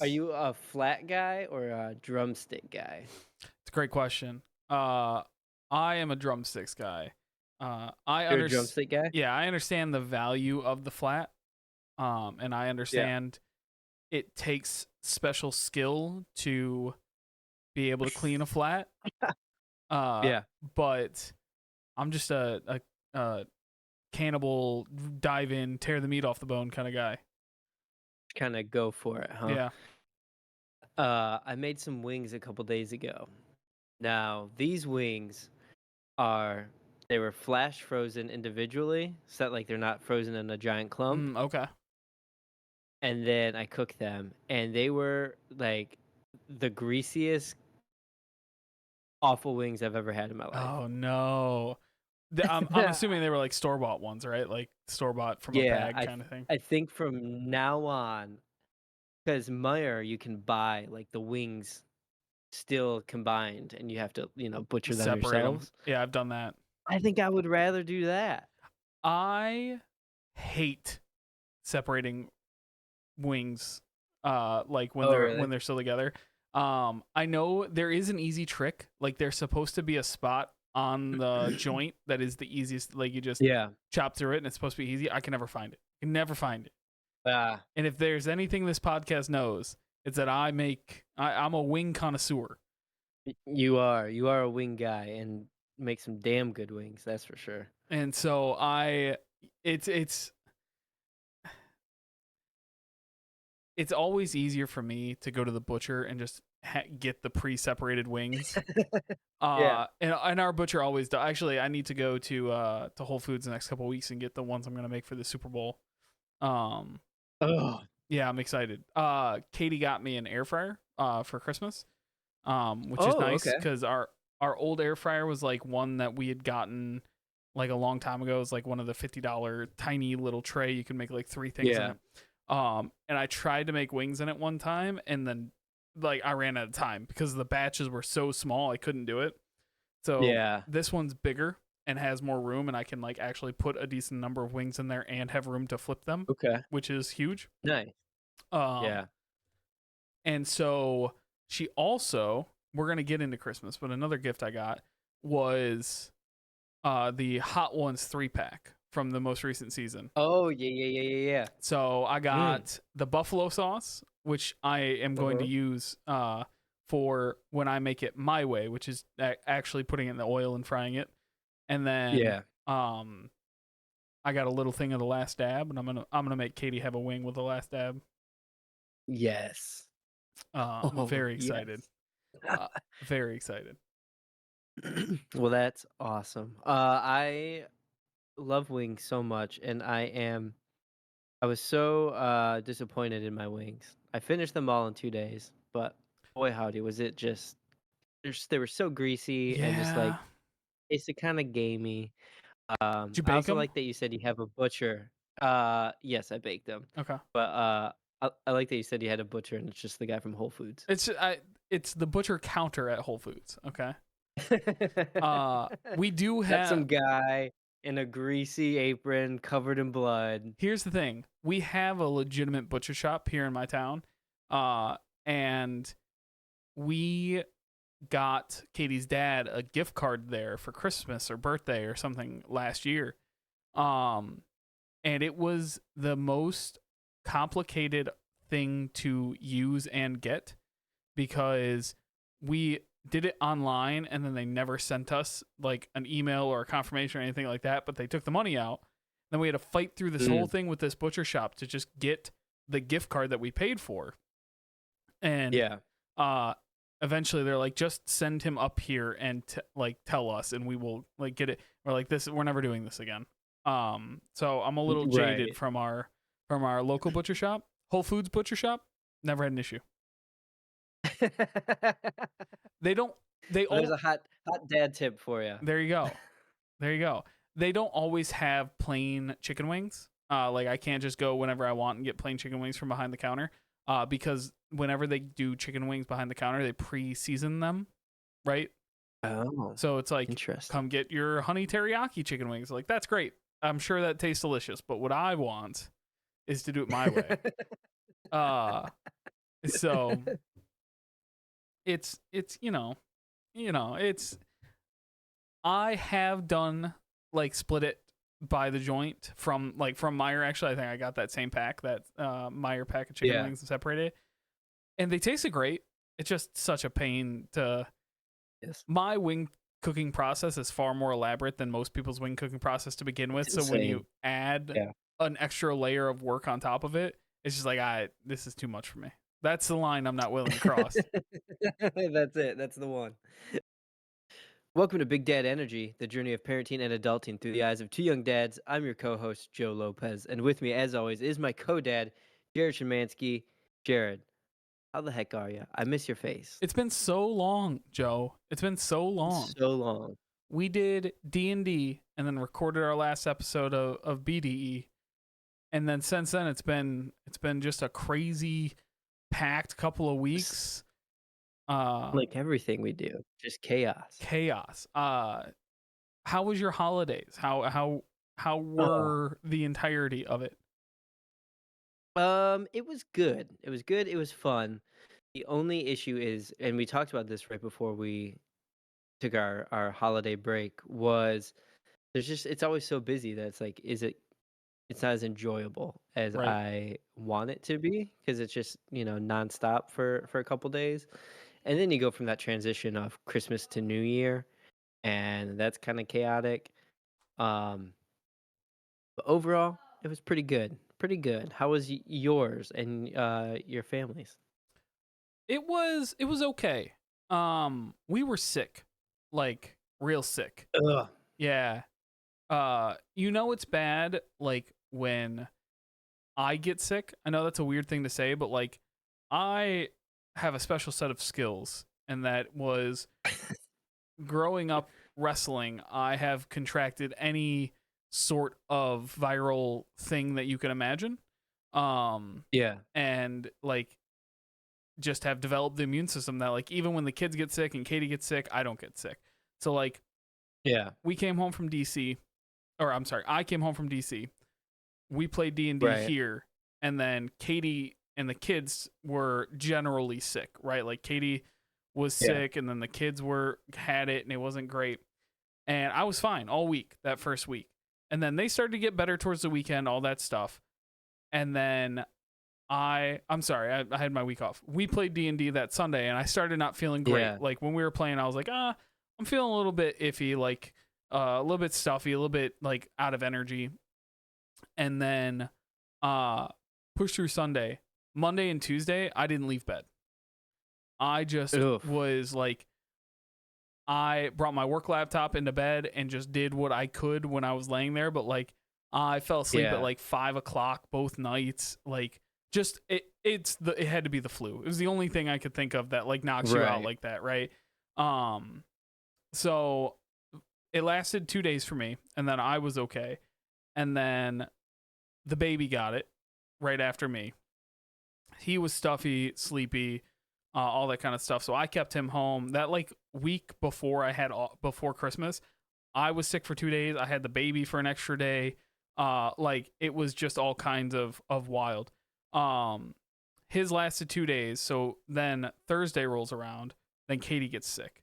Are you a flat guy or a drumstick guy? It's a great question. Uh, I am a drumsticks guy. I You're a under drumstick guy? Yeah, I understand the value of the flat. And I Yeah. understand it takes special skill to be able to clean a flat. Uh, Yeah. but I'm just a cannibal, dive in, tear the meat off the bone kind of guy. Kind of go for it, huh? Yeah. I made some wings a couple days ago. Now, these wings are they were flash frozen individually, so that like they're not frozen in a giant clump. Okay. And then I cooked them, and they were like the greasiest, awful wings I've ever had in my life. Oh no. I'm assuming they were like store bought ones, right? Like store bought from a Yeah, bag kind of thing. I think from now on, because Meyer, you can buy like the wings still combined, and you have to, butcher them Separate them. yourselves. Yeah, I've done that. I think I would rather do that. I hate separating wings like when Oh, they're really? still together. I know there is an easy trick. Like there's supposed to be a spot on the joint that is the easiest, like you just Yeah. chop through it and it's supposed to be easy. I can never find it. I can never find it. Ah, And if there's anything this podcast knows, it's that I'm a wing connoisseur. you are a wing guy and make some damn good wings, that's for sure. And so it's it's always easier for me to go to the butcher and just get the pre-separated wings. Yeah. And our butcher always does. Actually, I need to go to Whole Foods the next couple of weeks and get the ones I'm gonna make for the Super Bowl. Um, Oh. yeah, I'm excited. Katie got me an air fryer for Christmas, which is Oh, nice okay. because our old air fryer was like one that we had gotten like a long time ago. It was like one of the $50 tiny little tray you can make like three things in Yeah. it. And I tried to make wings in it one time, and then like I ran out of time because the batches were so small I couldn't do it. So Yeah. this one's bigger and has more room, and I can like actually put a decent number of wings in there and have room to flip them, Okay. which is huge. Nice. Um, Yeah. and so she also, we're gonna get into Christmas, but another gift I got was the Hot Ones 3-pack from the most recent season. Oh, yeah, yeah, yeah, yeah, yeah. So I Mm. got the buffalo sauce, which I am going to Uh-huh. use for when I make it my way, which is actually putting it in the oil and frying it. And then Yeah. um, I got a little thing of the last dab, and I'm gonna make Katie have a wing with the last dab. Yes. I'm Oh, very excited. yes. Uh, very excited. Well, that's awesome. I love wings so much, and I was so disappointed in my wings. I finished them all in 2 days, but boy howdy, was it just they were so greasy and just like Yeah. tasted kind of gamey. Did you I bake also them? like that you said you have a butcher. Yes, I baked them, Okay. but I like that you said you had a butcher and it's just the guy from Whole Foods. It's the butcher counter at Whole Foods. Okay. We do That's have. some guy in a greasy apron covered in blood. Here's the thing: we have a legitimate butcher shop here in my town, and we got Katie's dad a gift card there for Christmas or birthday or something last year. Um, and it was the most complicated thing to use and get because we did it online and then they never sent us like an email or a confirmation or anything like that, but they took the money out. Then we had to fight through this whole Mm, thing with this butcher shop to just get the gift card that we paid for. And yeah. uh eventually they're like, just send him up here and like tell us and we will like get it. We're like, this, we're never doing this again. So I'm a little jaded Right. from our local butcher shop. Whole Foods butcher shop, never had an issue. They don't they There's all a hot dad tip for you. There you go. There you go. They don't always have plain chicken wings. Like I can't just go whenever I want and get plain chicken wings from behind the counter. Because whenever they do chicken wings behind the counter, they pre-season them, right? Oh, So it's like, interesting. come get your honey teriyaki chicken wings. Like that's great. I'm sure that tastes delicious. But what I want is to do it my way. Uh, so it's it's I have done like split it by the joint from Meyer. Actually, I think I got that same pack, that Meyer pack of chicken Yeah. wings and separated, and they tasted great. It's just such a pain to Yes. my wing cooking process is far more elaborate than most people's wing cooking process to begin with. It's So when you insane. add Yeah. an extra layer of work on top of it, it's just like this is too much for me. That's the line I'm not willing to cross. That's it. That's the one. Welcome to Big Dad Energy, the journey of parenting and adulting through the eyes of two young dads. I'm your co-host, Joe Lopez, and with me, as always, is my co-dad, Jared Szymanski. Jared, how the heck are you? I miss your face. It's been so long, Joe. It's been so long. So long. We did D&D and then recorded our last episode of BDE, and then since then it's been just a crazy packed couple of S- weeks. Uh Like everything we do, just chaos. Chaos. How was your holidays? How Oh, were the entirety of it? it was good. It was good. It was fun. The only issue is, and we talked about this right before we took our holiday break, was there's just it's always so busy that it's like, it's not as enjoyable as Right. I want it to be because it's just, nonstop for a couple days. And then you go from that transition of Christmas to New Year, and that's kind of chaotic. Um, but overall, it was pretty good. Pretty good. How was yours and your family's? It was okay. We were sick. Like real sick. Ugh. Yeah. It's bad like when I get sick. I know that's a weird thing to say, but like I have a special set of skills, and that was growing up wrestling. I have contracted any sort of viral thing that you can imagine. Um Yeah. and like just have developed the immune system that like even when the kids get sick and Katie gets sick, I don't get sick. So like Yeah. we came home from DC, or I'm sorry, I came home from DC. We played D&D Right. here, and then Katie and the kids were generally sick, right? Like Katie was Yeah. sick, and then the kids were had it and it wasn't great. And I was fine all week, that first week. And then they started to get better towards the weekend, all that stuff. And then I'm sorry, I had my week off. We played D&D that Sunday, and I started not feeling great. Yeah. Like when we were playing, I was like, I'm feeling a little bit iffy, like a little bit stuffy, a little bit like out of energy. And then uh push through Sunday. Monday and Tuesday, I didn't leave bed. I just Oof. was like, I brought my work laptop into bed and just did what I could when I was laying there. But like, I fell asleep at Yeah. like 5 o'clock both nights. Like, just it had to be the flu. It was the only thing I could think of that like knocks you out Right. like that, right? Um, so it lasted 2 days for me, and then I was okay. And then the baby got it right after me. He was stuffy, sleepy, all that kind of stuff. So I kept him home. That like week before before Christmas, I was sick for 2 days. I had the baby for an extra day. Like it was just all kinds of wild. Um, his lasted 2 days. So then Thursday rolls around. Then Katie gets sick.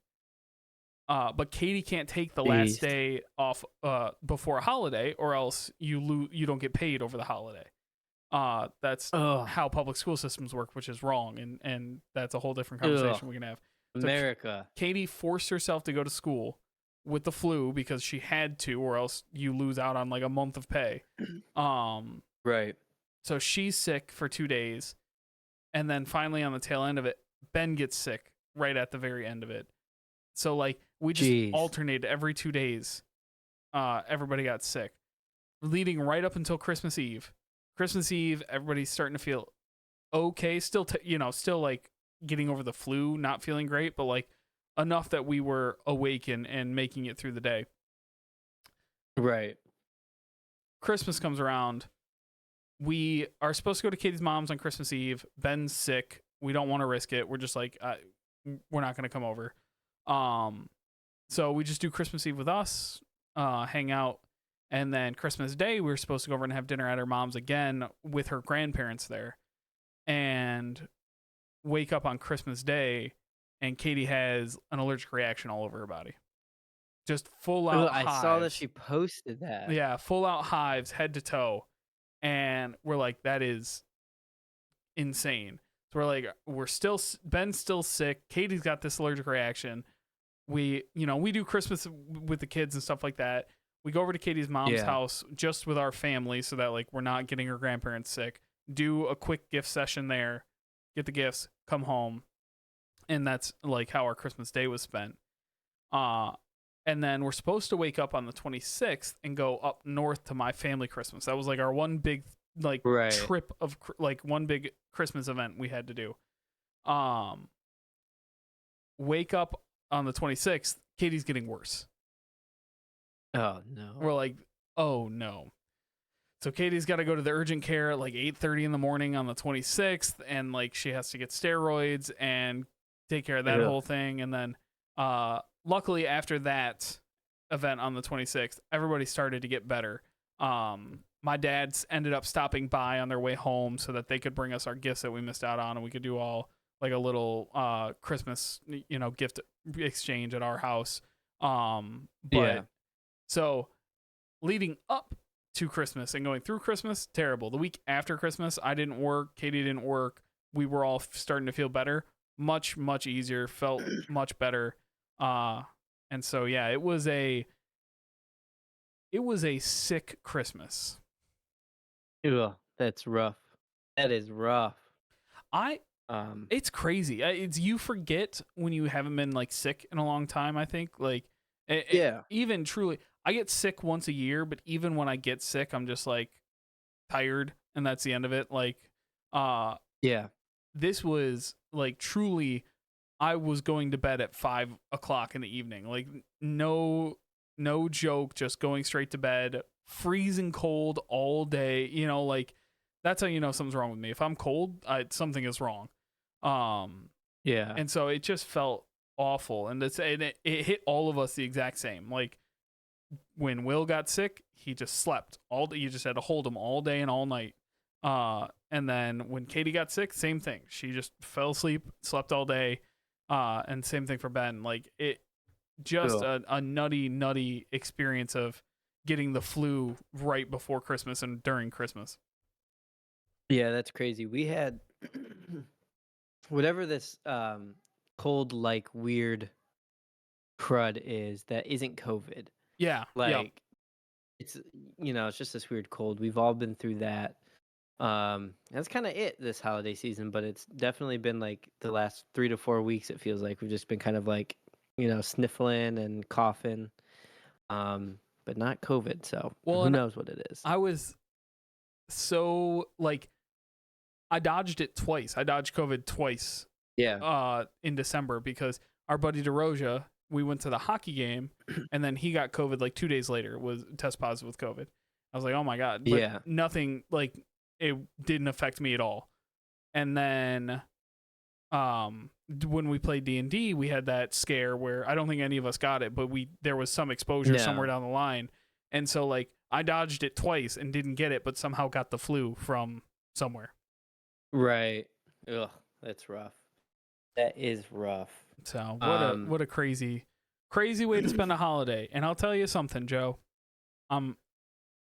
But Katie can't take the last Jeez. day off before a holiday, or else you don't get paid over the holiday. That's Ugh. how public school systems work, which is wrong, and that's a whole different Ugh. conversation we can have. So America. Katie forced herself to go to school with the flu because she had to, or else you lose out on like a month of pay. Um, Right. so she's sick for 2 days, and then finally on the tail end of it, Ben gets sick right at the very end of it. So like we just Jeez. alternated every 2 days. Everybody got sick, leading right up until Christmas Eve. Christmas Eve, everybody's starting to feel okay. Still, still like getting over the flu, not feeling great, but like enough that we were awake and making it through the day. Right. Christmas comes around. We are supposed to go to Katie's mom's on Christmas Eve. Ben's sick. We don't want to risk it. We're just like, we're not going to come over. So we just do Christmas Eve with us, hang out. And then Christmas Day, we were supposed to go over and have dinner at her mom's again with her grandparents there. and wake up on Christmas Day, and Katie has an allergic reaction all over her body. Just full Ugh, out I saw that hives. she posted that. Yeah, full out hives, head to toe. And we're like, that is insane. So we're like, Ben's still sick. Katie's got this allergic reaction. We do Christmas with the kids and stuff like that. We go over to Katie's mom's Yeah. house just with our family so that like we're not getting her grandparents sick. Do a quick gift session there, get the gifts, come home, and that's like how our Christmas day was spent. Uh and then we're supposed to wake up on the 26th and go up north to my family Christmas. That was like our one big like Right. trip of like one big Christmas event we had to do. Um Wake up on the 26th, Katie's getting worse. Oh, no. We're like, "Oh no." So Katie's got to go to the urgent care at like 8:30 in the morning on the 26th, and like she has to get steroids and take care of that Ugh. whole thing. And then luckily after that event on the 26th, everybody started to get better. My dad's ended up stopping by on their way home so that they could bring us our gifts that we missed out on, and we could do all like a little Christmas, gift exchange at our house. Yeah. But so leading up to Christmas and going through Christmas, terrible. The week after Christmas, I didn't work, Katie didn't work. We were all starting to feel better, much much easier, felt much better. Uh and so yeah, it was a sick Christmas. Ugh, that's rough. That is rough. I Um, It's crazy. It's you forget when you haven't been like sick in a long time. I think like yeah. even truly, I get sick once a year, but even when I get sick, I'm just like tired, and that's the end of it. Like, uh, Yeah. this was like truly, I was going to bed at 5 o'clock in the evening. Like, no joke, just going straight to bed, freezing cold all day. Like that's how you know something's wrong with me. If I'm cold, something is wrong. Um, Yeah. and so it just felt awful, and it hit all of us the exact same. Like when Will got sick, he just slept all day. You just had to hold him all day and all night. And then when Katie got sick, same thing. She just fell asleep, slept all day. And same thing for Ben. Like it, just Ugh. a nutty, nutty experience of getting the flu right before Christmas and during Christmas. Yeah, that's crazy. We had whatever this cold like weird crud is that isn't COVID. Yeah. Yep. Like it's it's just this weird cold. We've all been through that. That's kind of it this holiday season, but it's definitely been like the last 3 to 4 weeks it feels like we've just been kind of like, sniffling and coughing. But not COVID, so Well, who and knows what it is. I was so like I dodged it twice. I dodged COVID twice Yeah. in December because our buddy DeRoja, we went to the hockey game and then he got COVID like 2 days later, was test positive with COVID. I was like, oh my God. But Yeah. nothing like it didn't affect me at all. And then when we played D&D, we had that scare where I don't think any of us got it, but there was some exposure somewhere No. down the line. And so like I dodged it twice and didn't get it, but somehow got the flu from somewhere. Right. Ugh, that's rough. That is rough. So Um what a crazy way to spend a holiday. And I'll tell you something, Joe. I'm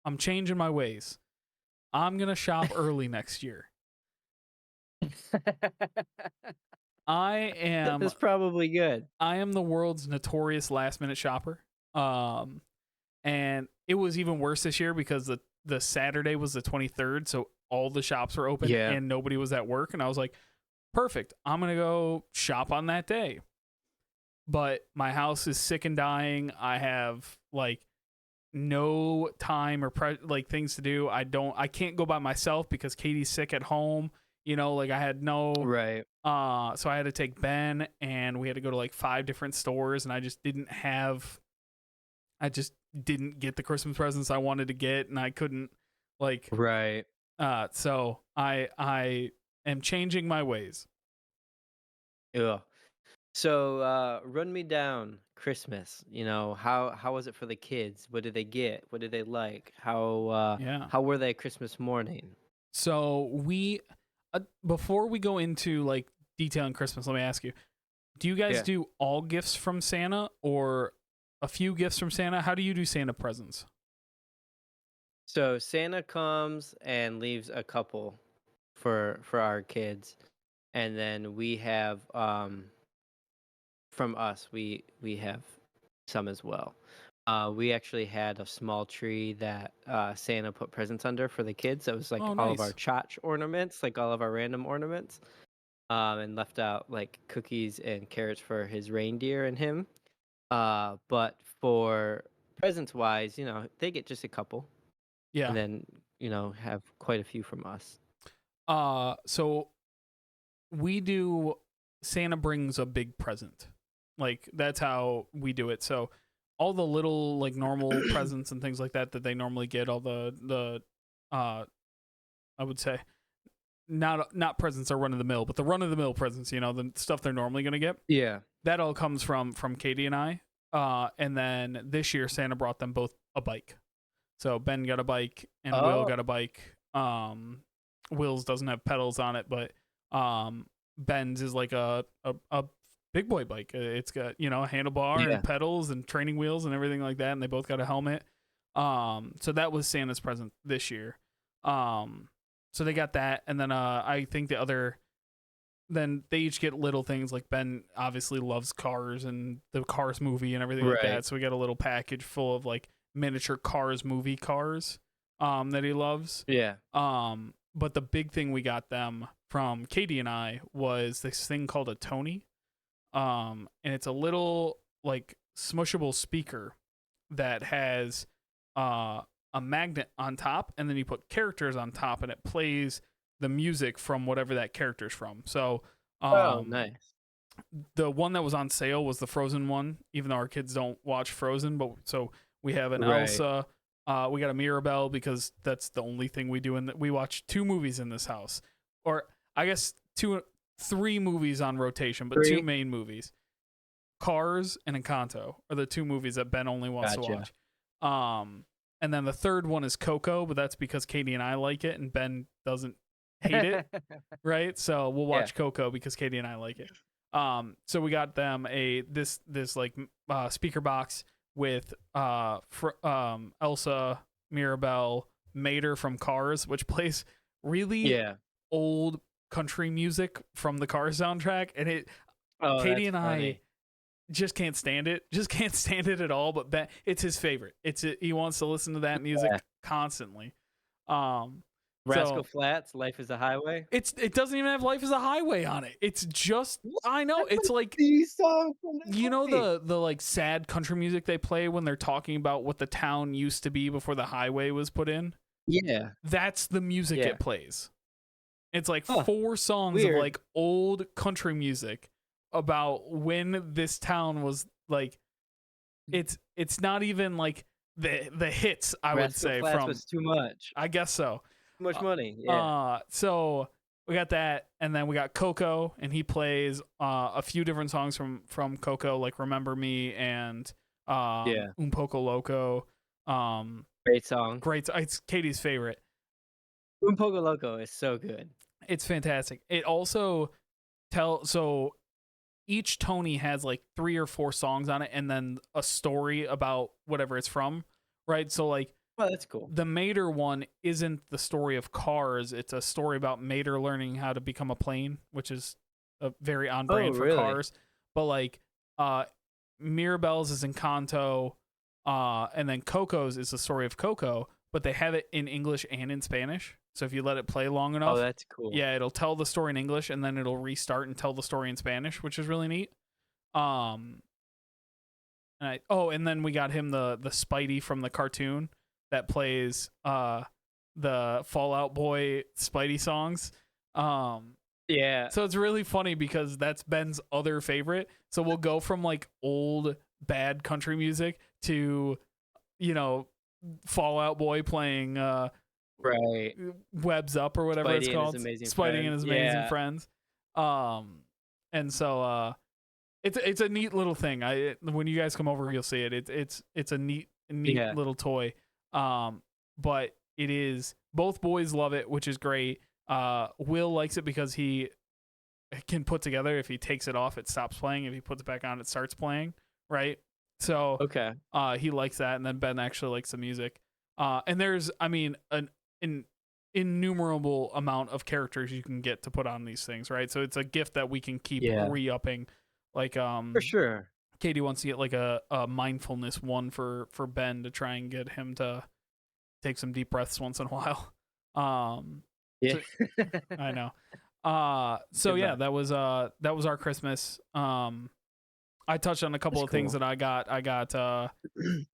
I'm changing my ways. I'm gonna shop early next year. I am That's probably good. I am the world's notorious last minute shopper. And it was even worse this year because the Saturday was the 23rd, so all the shops were open Yeah. and nobody was at work, and I was like, perfect. I'm going to go shop on that day. But my house is sick and dying. I have like no time or like things to do. I can't go by myself because Katie's sick at home. Like I had no Right. so I had to take Ben and we had to go to like 5 different stores, and I just didn't get the Christmas presents I wanted to get, and I couldn't like Right. so I am changing my ways. Ugh. So, run me down Christmas. How was it for the kids? What did they get? What did they like? Yeah. How were they Christmas morning? So Before we go into like detailing Christmas, let me ask you: do you guys Yeah. do all gifts from Santa or a few gifts from Santa? How do you do Santa presents? So Santa comes and leaves a couple for our kids, and then we have from us we have some as well. We actually had a small tree that Santa put presents under for the kids. That was like Oh, all of our nice. tchotch ornaments, like all of our random ornaments, and left out like cookies and carrots for his reindeer and him. But for presents wise, they get just a couple, Yeah. and then have quite a few from us. So we do Santa brings a big present. Like that's how we do it. So all the little like normal presents and things like that that they normally get, all the uh I would say not presents are run of the mill, but the run of the mill presents, the stuff they're normally gonna get. Yeah. That all comes from Katie and I. And then this year Santa brought them both a bike. So Ben got a bike and Will Oh, got a bike. Will's doesn't have pedals on it, but Ben's is like a big boy bike. It's got a handlebar and yeah. pedals and training wheels and everything like that. And they both got a helmet. So that was Santa's present this year. So they got that, and then I think the other. Then they each get little things like Ben obviously loves cars and the Cars movie and everything like Right. that. So we got a little package full of like miniature Cars movie cars that he loves. Yeah. But the big thing we got them from Katie and I was this thing called a Tony. And it's a little like smushable speaker that has a magnet on top, and then you put characters on top, and it plays the music from whatever that character's from. So, Oh, um, nice. the one that was on sale was the Frozen one, even though our kids don't watch Frozen. But so we have an Right. Elsa. We got a Mirabelle because that's the only thing we do. We watch two movies in this house, or I guess three movies on rotation, but two 3. main movies. Cars and Encanto are the two movies that Ben only wants to Gotcha. watch. Um, and then the third one is Coco, but that's because Katie and I like it, and Ben doesn't hate it, right? So we'll Yeah. watch Coco because Katie and I like it. So we got them this like speaker box with Elsa, Mirabelle, Mater from Cars, which plays really Yeah. old country music from the Cars soundtrack, and Oh, Katie that's and I funny. just can't stand it. Just can't stand it at all. But it's his favorite. He wants to listen to that Yeah. music constantly. Um, Rascal so Flatts, Life is a Highway. it doesn't even have "Life Is a Highway" on it. It's just What? I know That's it's like like the song from that movie. the like sad country music they play when they're talking about what the town used to be before the highway was put in. Yeah. That's the music Yeah. it plays. It's like Huh. four songs of Weird. like old country music about when this town was like it's not even like the hits I would Rascal say Flatts from was too much. I guess so. Too much money. Yeah. So we got that, and then we got Coco, and he plays a few different songs from Coco, like "Remember Me" and Yeah. "Un Poco Loco." Great song. Great, it's Katie's favorite. Un Poco Loco is so good. It's fantastic. It also so each Tony has like 3 or 4 songs on it, and then a story about whatever it's from, right? So like Well, that's cool. the Mater one isn't the story of Cars. It's a story about Mater learning how to become a plane, which is a very on Oh, brand for really? Cars. But like uh Mirabelle's is Encanto, and then Coco's is the story of Coco, but they have it in English and in Spanish. So if you let it play long Oh, enough, that's cool. yeah, it'll tell the story in English and then it'll restart and tell the story in Spanish, which is really neat. Um and then we got him the Spidey from the cartoon that plays the Fallout Boy Spidey songs. Yeah. So it's really funny because that's Ben's other favorite. So we'll go from like old bad country music to you know Fallout Boy playing Right. Webs Up or whatever it's Spidey and his called. amazing Spidey and friends. his amazing Yeah. friends. And so it's a neat little thing. When you guys come over, you'll see it. It's a neat Yeah. little toy. But it is both boys love it, which is great. Will likes it because he can put together. If he takes it off, it stops playing. If he puts it back on, it starts playing. Right. So Okay. he likes that, and then Ben actually likes the music. And there's, I mean, an innumerable amount of characters you can get to put on these things, right? So it's a gift that we can keep Yeah, re-upping. Like for sure. Katie wants to get like a mindfulness one for Ben to try and get him to take some deep breaths once in a while. Yeah. So I know. So Good yeah, luck. that was our Christmas. I touched on a couple That's of things cool. that I got. I got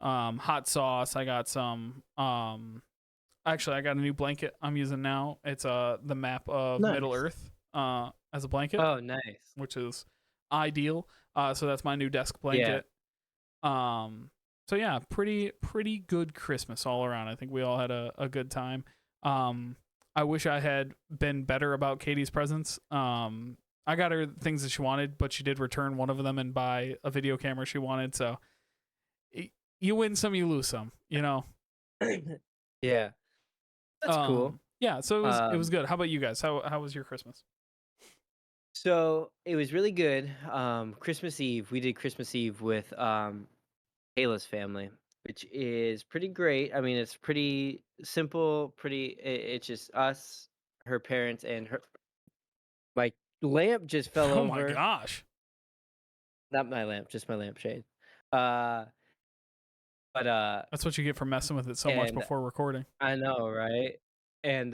hot sauce. I got some actually I got a new blanket I'm using now. It's the map of Middle Nice. Earth as a blanket, Oh, nice. which is ideal. So that's my new desk Yeah. blanket. Um, so yeah, pretty good Christmas all around. I think we all had a good time. Um, I wish I had been better about Katie's presents. I got her things that she wanted, but she did return one of them and buy a video camera she wanted. So you win some, you lose some. You know. Yeah, that's cool. Yeah. So it was Um, good. How about you guys? How was your Christmas? so it was really good. Christmas Eve, we did Christmas Eve with Kayla's family, which is pretty great. I mean, it's pretty simple, it's just us, her parents, and her my lamp just fell Oh my over. gosh, Not my lamp, just my lampshade. Uh, but that's what you get for messing with it so much and before recording. I know, right? And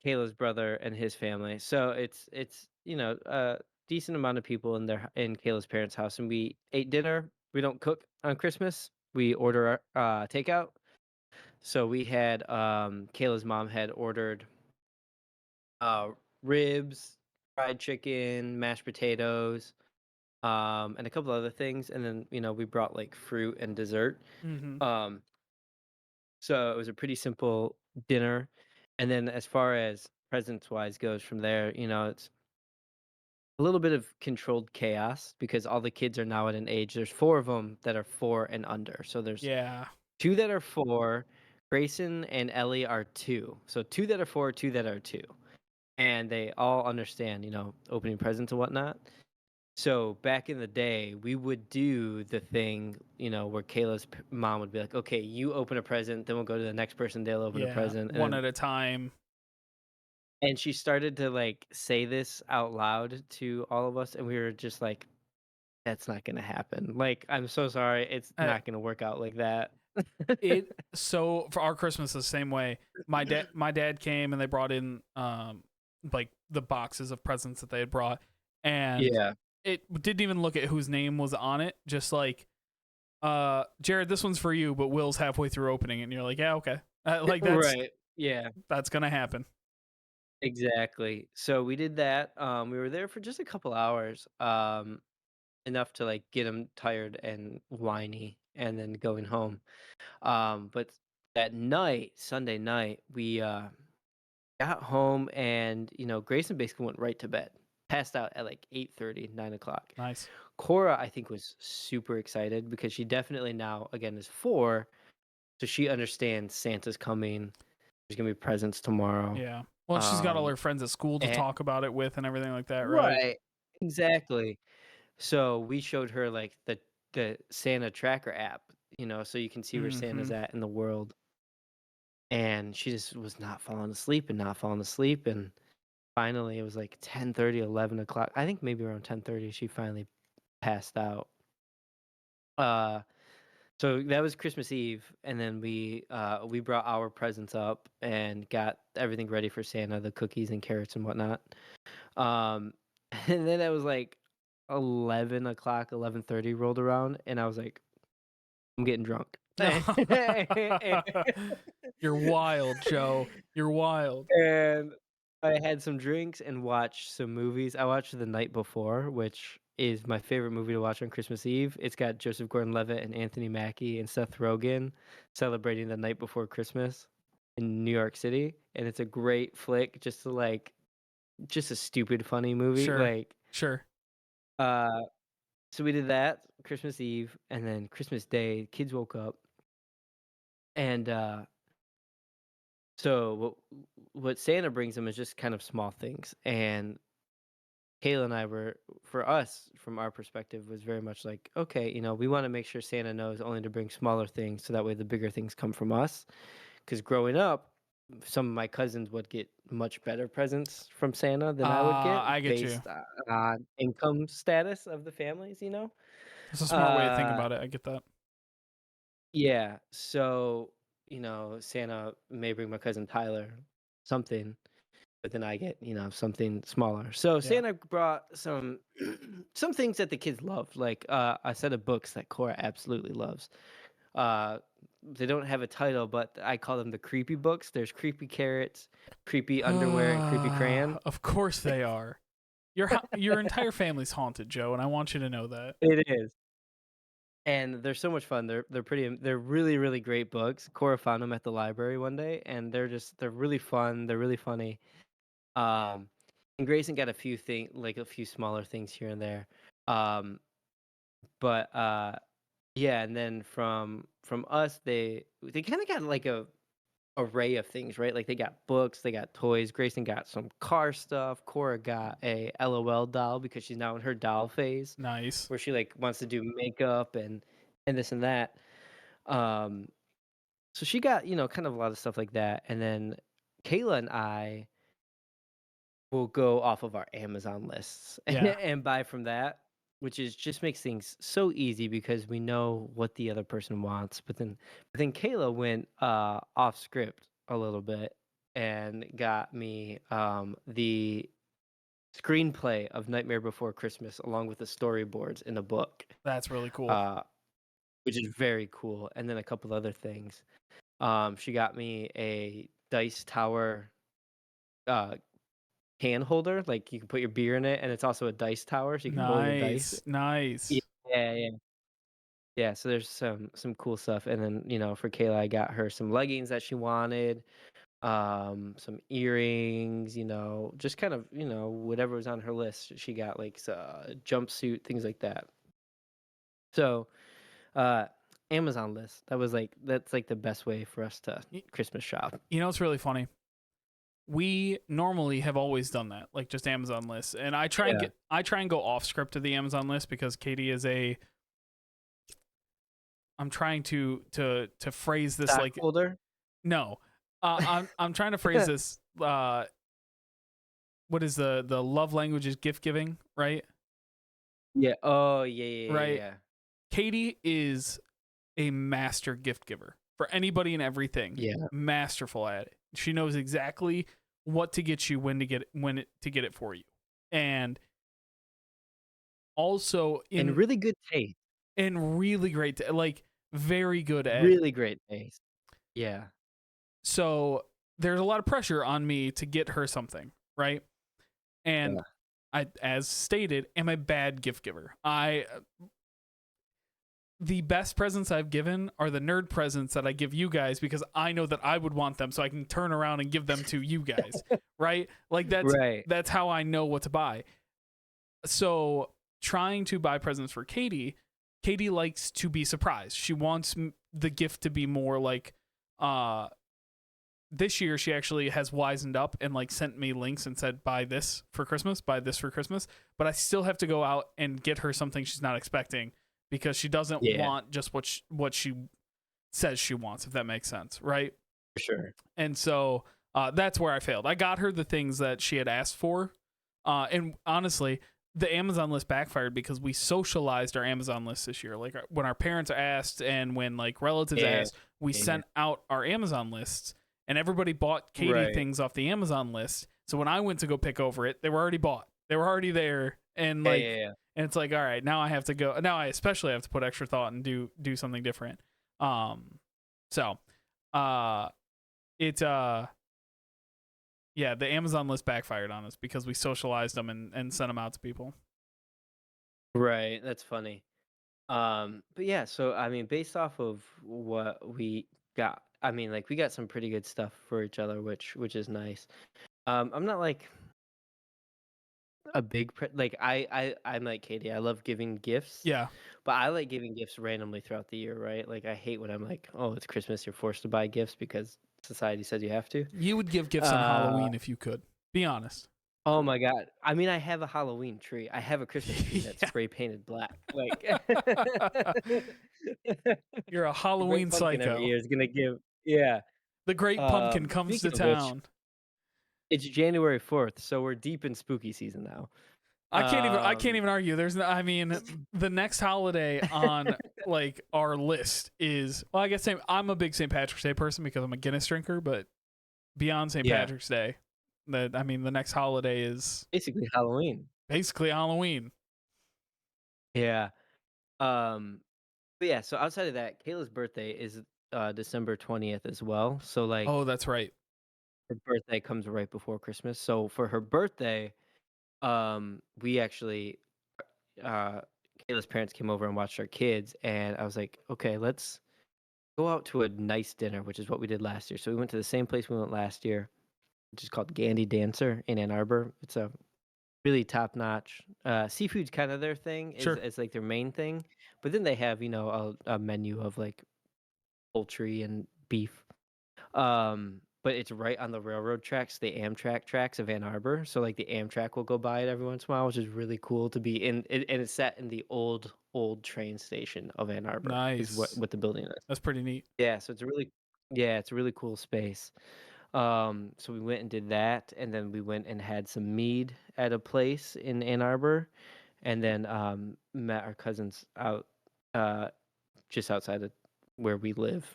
Kayla's brother and his family. So it's a decent amount of people in Kayla's parents' house, and we ate dinner. We don't cook on Christmas. We order takeout. So we had Kayla's mom had ordered uh ribs, fried chicken, mashed potatoes, and a couple other things, and then we brought like fruit and dessert. Mm-hmm. Um So it was a pretty simple dinner. And then as far as presents wise goes from there, it's a little bit of controlled chaos because all the kids are now at an age. There's four of them that are 4 and under. So there's Yeah. two that are 4. Grayson and Ellie are 2. So two that are 4, two that are 2. And they all understand, opening presents and whatnot. So back in the day, we would do the thing, where Kayla's mom would be like, "Okay, you open a present, then we'll go to the next person. They'll open a Yeah. present, and One then." at a time. And she started to like say this out loud to all of us, and we were just like, "That's not gonna happen. Like, I'm so sorry, it's Uh, not gonna work out like that." it so for our Christmas the same way. My dad came and they brought in like the boxes of presents that they had brought, and Yeah. it didn't even look at whose name was on it. Just like Jared, this one's for you, but Will's halfway through opening it, and you're like, yeah, okay, like Right. Yeah. that's gonna happen. Exactly. So we did that. We were there for just a couple hours. Enough to like get him tired and whiny, and then going home. But that night, Sunday night, we got home, and Grayson basically went right to bed. Passed out at like 8:30, 9 o'clock. Nice. Cora, I think, was super excited because she definitely now again is 4, so she understands Santa's coming. There's gonna be presents tomorrow. Yeah. Well, she's got all Um her friends at school to and talk about it with and everything like that, right? right, exactly. So we showed her like the Santa tracker app, so you can see where Santa's Mm-hmm. at in the world. And she just was not falling asleep and not falling asleep. And finally, it was like 10:30, 11 o'clock. I think maybe around 10:30, she finally passed out. Uh, so that was Christmas Eve, and then we brought our presents up and got everything ready for Santa, the cookies and carrots and whatnot. Um, and then it was like 11 o'clock, 11:30 rolled around, and I was like, I'm getting drunk. You're wild, Joe. You're wild. And I had some drinks and watched some movies. I watched The Night Before, which is my favorite movie to watch on Christmas Eve. It's got Joseph Gordon-Levitt and Anthony Mackie and Seth Rogen celebrating the night before Christmas in New York City, and it's a great flick, just a stupid funny movie. Sure. Sure. Uh, so we did that Christmas Eve, and then Christmas Day, kids woke up, and So what Santa brings them is just kind of small things, and Kayla and I were for us, from our perspective, was very much like, okay, we want to make sure Santa knows only to bring smaller things, so that way the bigger things come from us. Because growing up, some of my cousins would get much better presents from Santa than I would get I get you. based on income status of the families. That's a smart way to think Uh, about it. I get that. yeah. So Santa may bring my cousin Tyler something, but then I get, something smaller. So Yeah. Santa brought some some things that the kids love, like a set of books that Cora absolutely loves. Uh they don't have a title, but I call them the creepy books. There's Creepy Carrots, Creepy Underwear, and Creepy Crayon. Of course they are. Your entire family's haunted, Joe, and I want you to know that. It is. And they're so much fun. They're really, really great books. Cora found them at the library one day, and they're really fun. They're really funny. Um and Grayson got a few smaller things here and there. Um But, yeah, and then from us, they kinda got, like, a array of things, right? Like, they got books, they got toys, Grayson got some car stuff, Cora got a LOL doll because she's now in her doll phase, Nice. where she, like, wants to do makeup and this and that. Um, so she got, kind of a lot of stuff like that, and then Kayla and I will go off of our Amazon lists Yeah, and buy from that, which is just makes things so easy because we know what the other person wants. But then Kayla went off script a little bit and got me the screenplay of Nightmare Before Christmas along with the storyboards in a book, that's really cool. uh, which is very cool. And then a couple other things. She got me a dice tower uh, can holder, like, you can put your beer in it, and it's also a dice tower, so you can roll your dice. Nice, Yeah, nice. yeah. Yeah, so there's some cool stuff, and then, for Kayla, I got her some leggings that she wanted, some earrings, just kind of, whatever was on her list. She got, like, jumpsuit, things like that. So, uh, Amazon list, that's, like, the best way for us to Y- Christmas shop. You know what's really funny? We normally have always done that, like just Amazon lists, and Yeah. I try and go off script to the Amazon list because Katie is a. I'm trying to phrase this like Stockholder? no. I'm trying to phrase this. What is the love language is gift giving, right? Yeah. Oh, yeah, yeah, yeah, Right. yeah. Katie is a master gift giver for anybody and everything. Yeah. Masterful at it. She knows exactly what to get you, to get it for you, and also And in really good taste. really great, like very good at. Really great taste. Yeah. So there's a lot of pressure on me to get her something, right? And Yeah. I, as stated, am a bad gift giver. The best presents I've given are the nerd presents that I give you guys because I know that I would want them so I can turn around and give them to you guys, right? Like Right. that's how I know what to buy. So trying to buy presents for Katie, Katie likes to be surprised. She wants the gift to be more like uh this year she actually has wisened up and like sent me links and said buy this for Christmas, buy this for Christmas, but I still have to go out and get her something she's not expecting because she doesn't Yeah, want just what she says she wants, if that makes sense, right? for sure. And so that's where I failed. I got her the things that she had asked for, and honestly, the Amazon list backfired because we socialized our Amazon list this year. Like when our parents asked and when like relatives Yeah, asked, we yeah, yeah. sent out our Amazon lists, and everybody bought Katie Right. things off the Amazon list. So when I went to go pick over it, they were already bought. They were already there, and Yeah, yeah, yeah. and it's like, all right, now I have to go. Now I especially have to put extra thought and do something different. Um, so, uh, it yeah, the Amazon list backfired on us because we socialized them and sent them out to people. Right, that's funny. But yeah, so, I mean, based off of what we got, I mean, like, we got some pretty good stuff for each other, which is nice. I'm not, like, a big like, I'm like Katie, I love giving gifts, Yeah, but I like giving gifts randomly throughout the year, right? Like, I hate when I'm like, "Oh, it's Christmas, you're forced to buy gifts because society says you have to. You would give gifts on Uh, Halloween if you could. Be honest. oh my god. I mean, I have a Halloween tree. I have a Christmas tree that's Yeah. spray painted black. Like You're a the Great Halloween Pumpkin every psycho. year is gonna give yeah. The Great Pumpkin comes Speaking to of which, town. it's January 4th, so we're deep in spooky season now. I can't even argue. I mean, the next holiday on like our list is, well, I guess I'm a big St. Patrick's Day person because I'm a Guinness drinker, but beyond St. Yeah, Patrick's Day, the next holiday is basically Halloween. basically Halloween. Yeah. Um, but yeah, so outside of that, Kayla's birthday is December 20th as well. So like Oh, that's right. her birthday comes right before Christmas. So for her birthday, we actually uh Kayla's parents came over and watched our kids, and I was like, okay, let's go out to a nice dinner, which is what we did last year. So we went to the same place we went last year, which is called Gandy Dancer in Ann Arbor. It's a really top notch. Seafood's kind of their thing, Sure. is like their main thing. But then they have, a menu of like poultry and beef. But it's right on the railroad tracks, the Amtrak tracks of Ann Arbor. So like the Amtrak will go by it every once in a while, which is really cool to be in. And it's set in the old train station of Ann Arbor, is Nice. what the building is. That's pretty neat. Yeah, so it's a really cool space. So we went and did that, and then we went and had some mead at a place in Ann Arbor, and then met our cousins out uh just outside of where we live.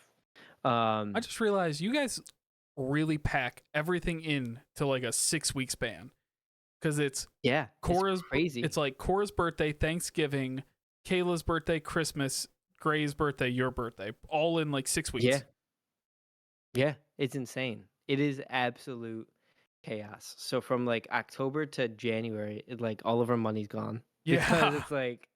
I Um just realized you guys really pack everything in to like a 6 week span because yeah, it's it's crazy. like Cora's birthday, Thanksgiving, Kayla's birthday, Christmas, Gray's birthday, your birthday, all in like 6 weeks. Yeah. Yeah, it's insane. It is absolute chaos. So from like October to January, like all of our money's gone because Yeah. it's like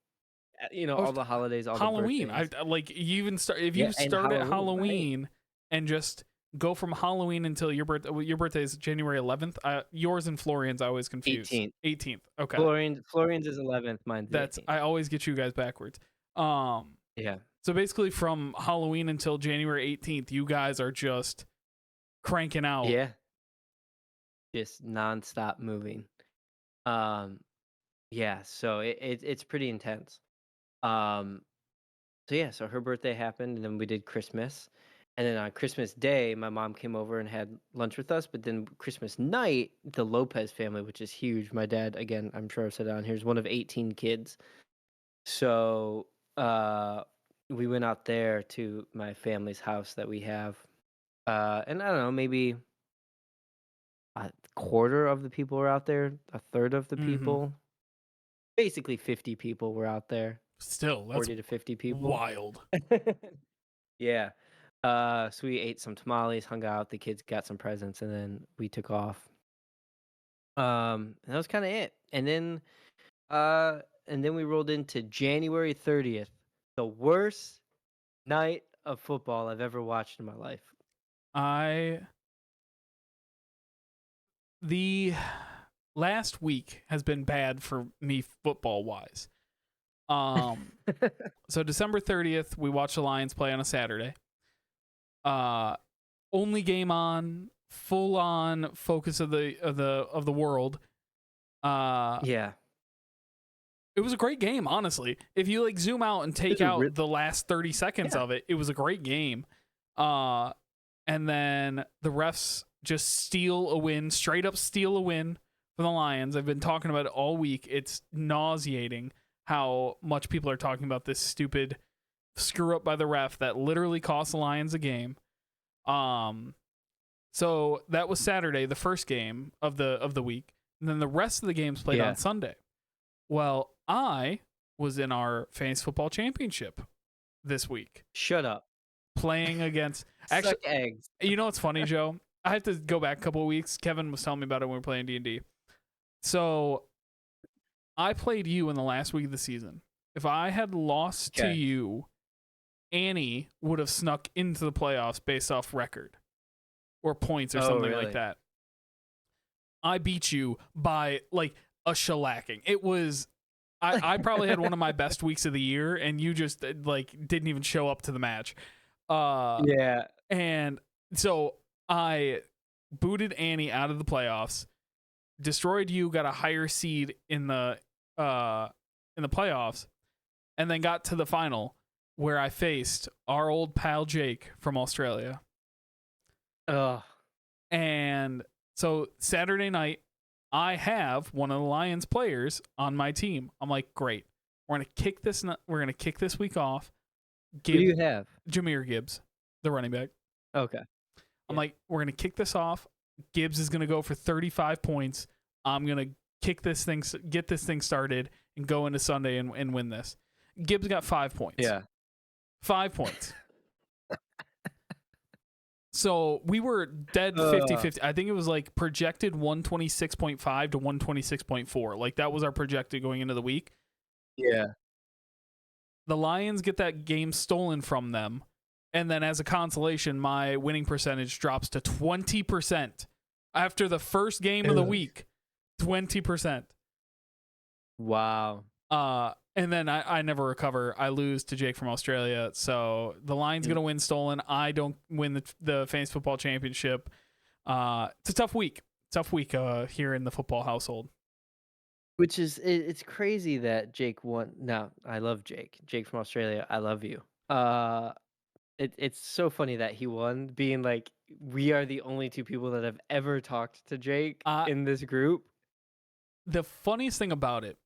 Oh, all the holidays, all the Halloween. birthdays. Like you even start if Yeah, you and start at Halloween, right? Halloween and just go from Halloween until your birthday. Well, your birthday is January 11th. Yours and Florian's I always confuse. 18th. 18th. Okay, Florian's is 11th, mine's the that's 18th. I always get you guys backwards. Um, Yeah. so basically from Halloween until January 18th, you guys are just cranking out. Yeah. Just nonstop moving. Um, yeah, so it's pretty intense. Um, so yeah, so her birthday happened, and then we did Christmas. And then on Christmas Day, my mom came over and had lunch with us. But then Christmas night, the Lopez family, which is huge. My dad, again, I'm sure I've said it on here, is one of 18 kids. So uh, we went out there to my family's house that we have. And I don't know, maybe a quarter of the people were out there, a third of the Mm-hmm. people. Basically 50 people were out there, Still, that's 40 to 50 people. wild. Yeah. So we ate some tamales, hung out, the kids got some presents, and then we took off. And that was kind of it. And then we rolled into January 30th, the worst night of football I've ever watched in my life. I the last week has been bad for me football wise. So December 30th, we watched the Lions play on a Saturday. Only game on, full on focus of the world. Yeah. It was a great game, honestly. If you like zoom out and take It's a out the last 30 seconds yeah. of it, it was a great game. And then the refs just steal a win, straight up steal a win for the Lions. I've been talking about it all week. It's nauseating how much people are talking about this stupid screw up by the ref that literally cost the Lions a game. So that was Saturday, the first game of the week. And then the rest of the games played Yeah. on Sunday. Well, I was in our fantasy football championship this week Shut up. playing against actually Suck eggs. you know what's funny, Joe? I have to go back a couple of weeks. Kevin was telling me about it when we were playing D&D. So I played you in the last week of the season. If I had lost to Okay. you, Annie would have snuck into the playoffs based off record or points or Oh, something really? like that. I beat you by like a shellacking. It was I probably had one of my best weeks of the year, and you just like didn't even show up to the match. Yeah. And so I booted Annie out of the playoffs, destroyed you, got a higher seed in the playoffs, and then got to the final where I faced our old pal Jake from Australia. Oh, And so Saturday night, I have one of the Lions players on my team. I'm like, great. We're gonna kick this week off. who do Give you have? Jameer Gibbs, the running back. Okay. I'm Yeah. like, we're gonna kick this off. Gibbs is gonna go for 35 points. I'm gonna get this thing started, and go into Sunday and win this. Gibbs got 5 points. Yeah. 5 points. So we were dead 50 Uh, 50. I think it was like projected 126.5 to 126.4. Like that was our projected going into the week. yeah. The Lions get that game stolen from them. And then as a consolation, my winning percentage drops to 20% after the first game of the Ugh. week. 20%. Wow. And then I never recover. I lose to Jake from Australia. So the Lions Mm. going to win stolen. I don't win the fantasy football championship. It's a tough week. Tough week here in the football household. Which is it's crazy that Jake won. No, I love Jake. Jake from Australia, I love you. It's so funny that he won, being like, we are the only two people that have ever talked to Jake Uh, in this group. the funniest thing about it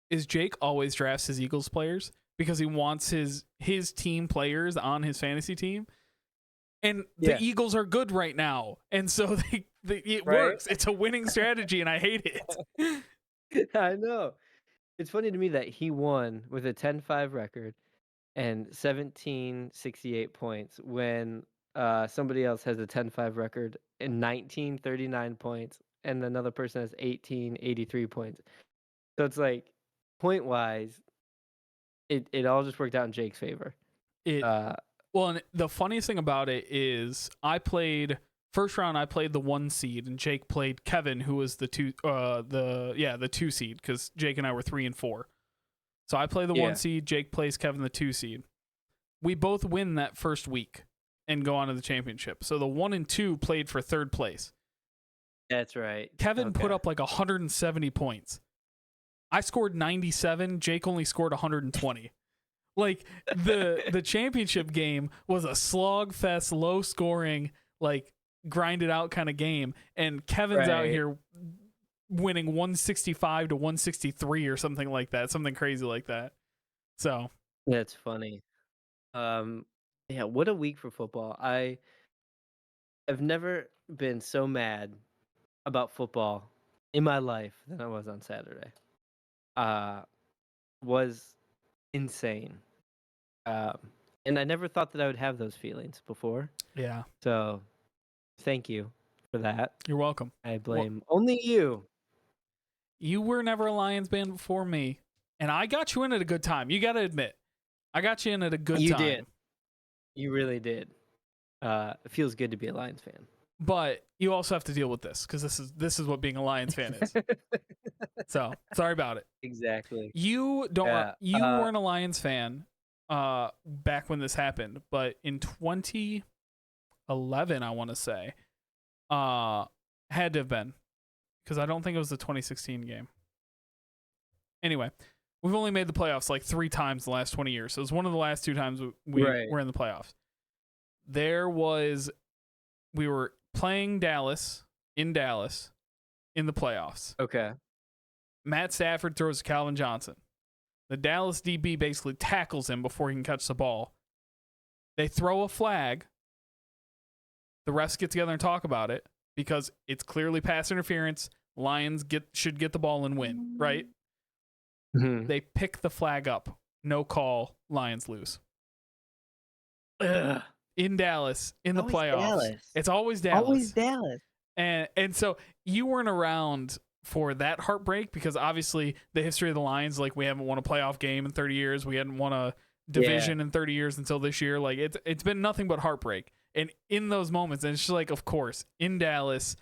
is Jake always drafts his Eagles players because he wants his team players on his fantasy team. And the Yeah. Eagles are good right now. And so it Right? works. It's a winning strategy, and I hate it. I know. It's funny to me that he won with a 10-5 record and 1768 points when somebody else has a 10-5 record and 1939 points and another person has 1883 points. So it's like point wise, it all just worked out in Jake's favor. It Uh Well, and the funniest thing about it is I played first round. I played the 1 seed, and Jake played Kevin, who was the 2 seed, because Jake and I were 3 and 4. So I play the 1 yeah, seed. Jake plays Kevin, the 2 seed. We both win that first week and go on to the championship. So the 1 and 2 played for third place. that's right. Kevin put Okay. up like 170 points. I scored 97. Jake only scored 120. Like the championship game was a slog fest, low scoring, like grinded out kind of game, and Kevin's out Right. here winning 165 to 163 or something like that, something crazy like that. So That's funny. Yeah, what a week for football. I have never been so mad about football in my life than I was on Saturday. Uh was insane. Um and I never thought that I would have those feelings before. yeah, So, thank you for that. you're welcome. I Well, blame only you. you were never a Lions fan before me, and I got you in at a good time. You got to admit, I got you in at a good You time. did. You really did. It feels good to be a Lions fan. But you also have to deal with this because this is what being a Lions fan is. So sorry about it. Exactly. You don't. Yeah. You weren't a Lions fan back when this happened, but in 2011, I want to say, had to have been, because I don't think it was the 2016 game. Anyway, we've only made the playoffs like 3 times in the last 20 years, so it was one of the last 2 times we Right. were in the playoffs. We were playing Dallas in the playoffs. Okay. Matt Stafford throws to Calvin Johnson. The Dallas DB basically tackles him before he can catch the ball. They throw a flag. The refs get together and talk about it because it's clearly pass interference. Lions should get the ball and win, right? Mhm. They pick the flag up. No call. Lions lose. Ugh. In Dallas, in the Always playoffs. Dallas. It's always Dallas. Always Dallas. And so you weren't around for that heartbreak because obviously the history of the Lions, like we haven't won a playoff game in 30 years. We hadn't won a division in 30 years until this year. Like it's been nothing but heartbreak. And in those moments, and it's just like, of course, in Dallas,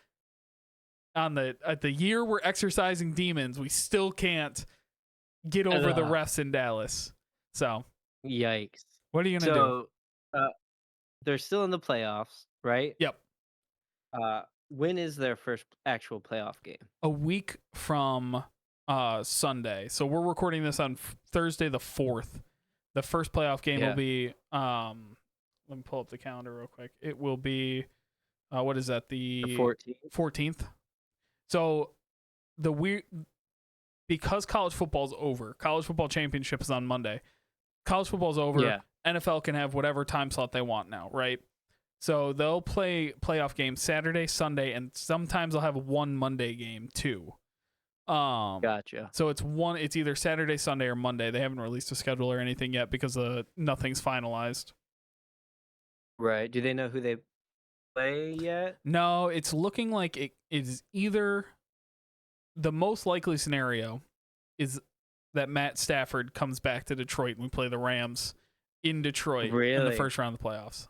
at the year we're exercising demons, we still can't get over the Ugh. refs in Dallas. So Yikes. what are you gonna do? So, they're still in the playoffs, right? Yep. When is their first actual playoff game? A week from Sunday. So we're recording this on Thursday the 4th. The first playoff game will Yeah. be let me pull up the calendar real quick. It will be what is that? The The 14th? 14th. So the weird because college football's over. College football championship is on Monday. College football's over. Yeah. NFL can have whatever time slot they want now, right? So they'll play playoff games Saturday, Sunday, and sometimes they'll have one Monday game too. Gotcha. So it's either Saturday, Sunday, or Monday. They haven't released a schedule or anything yet because nothing's finalized. Right. Do they know who they play yet? No, it's looking like it is either the most likely scenario is that Matt Stafford comes back to Detroit and we play the Rams in Detroit in the Really? first round of the playoffs.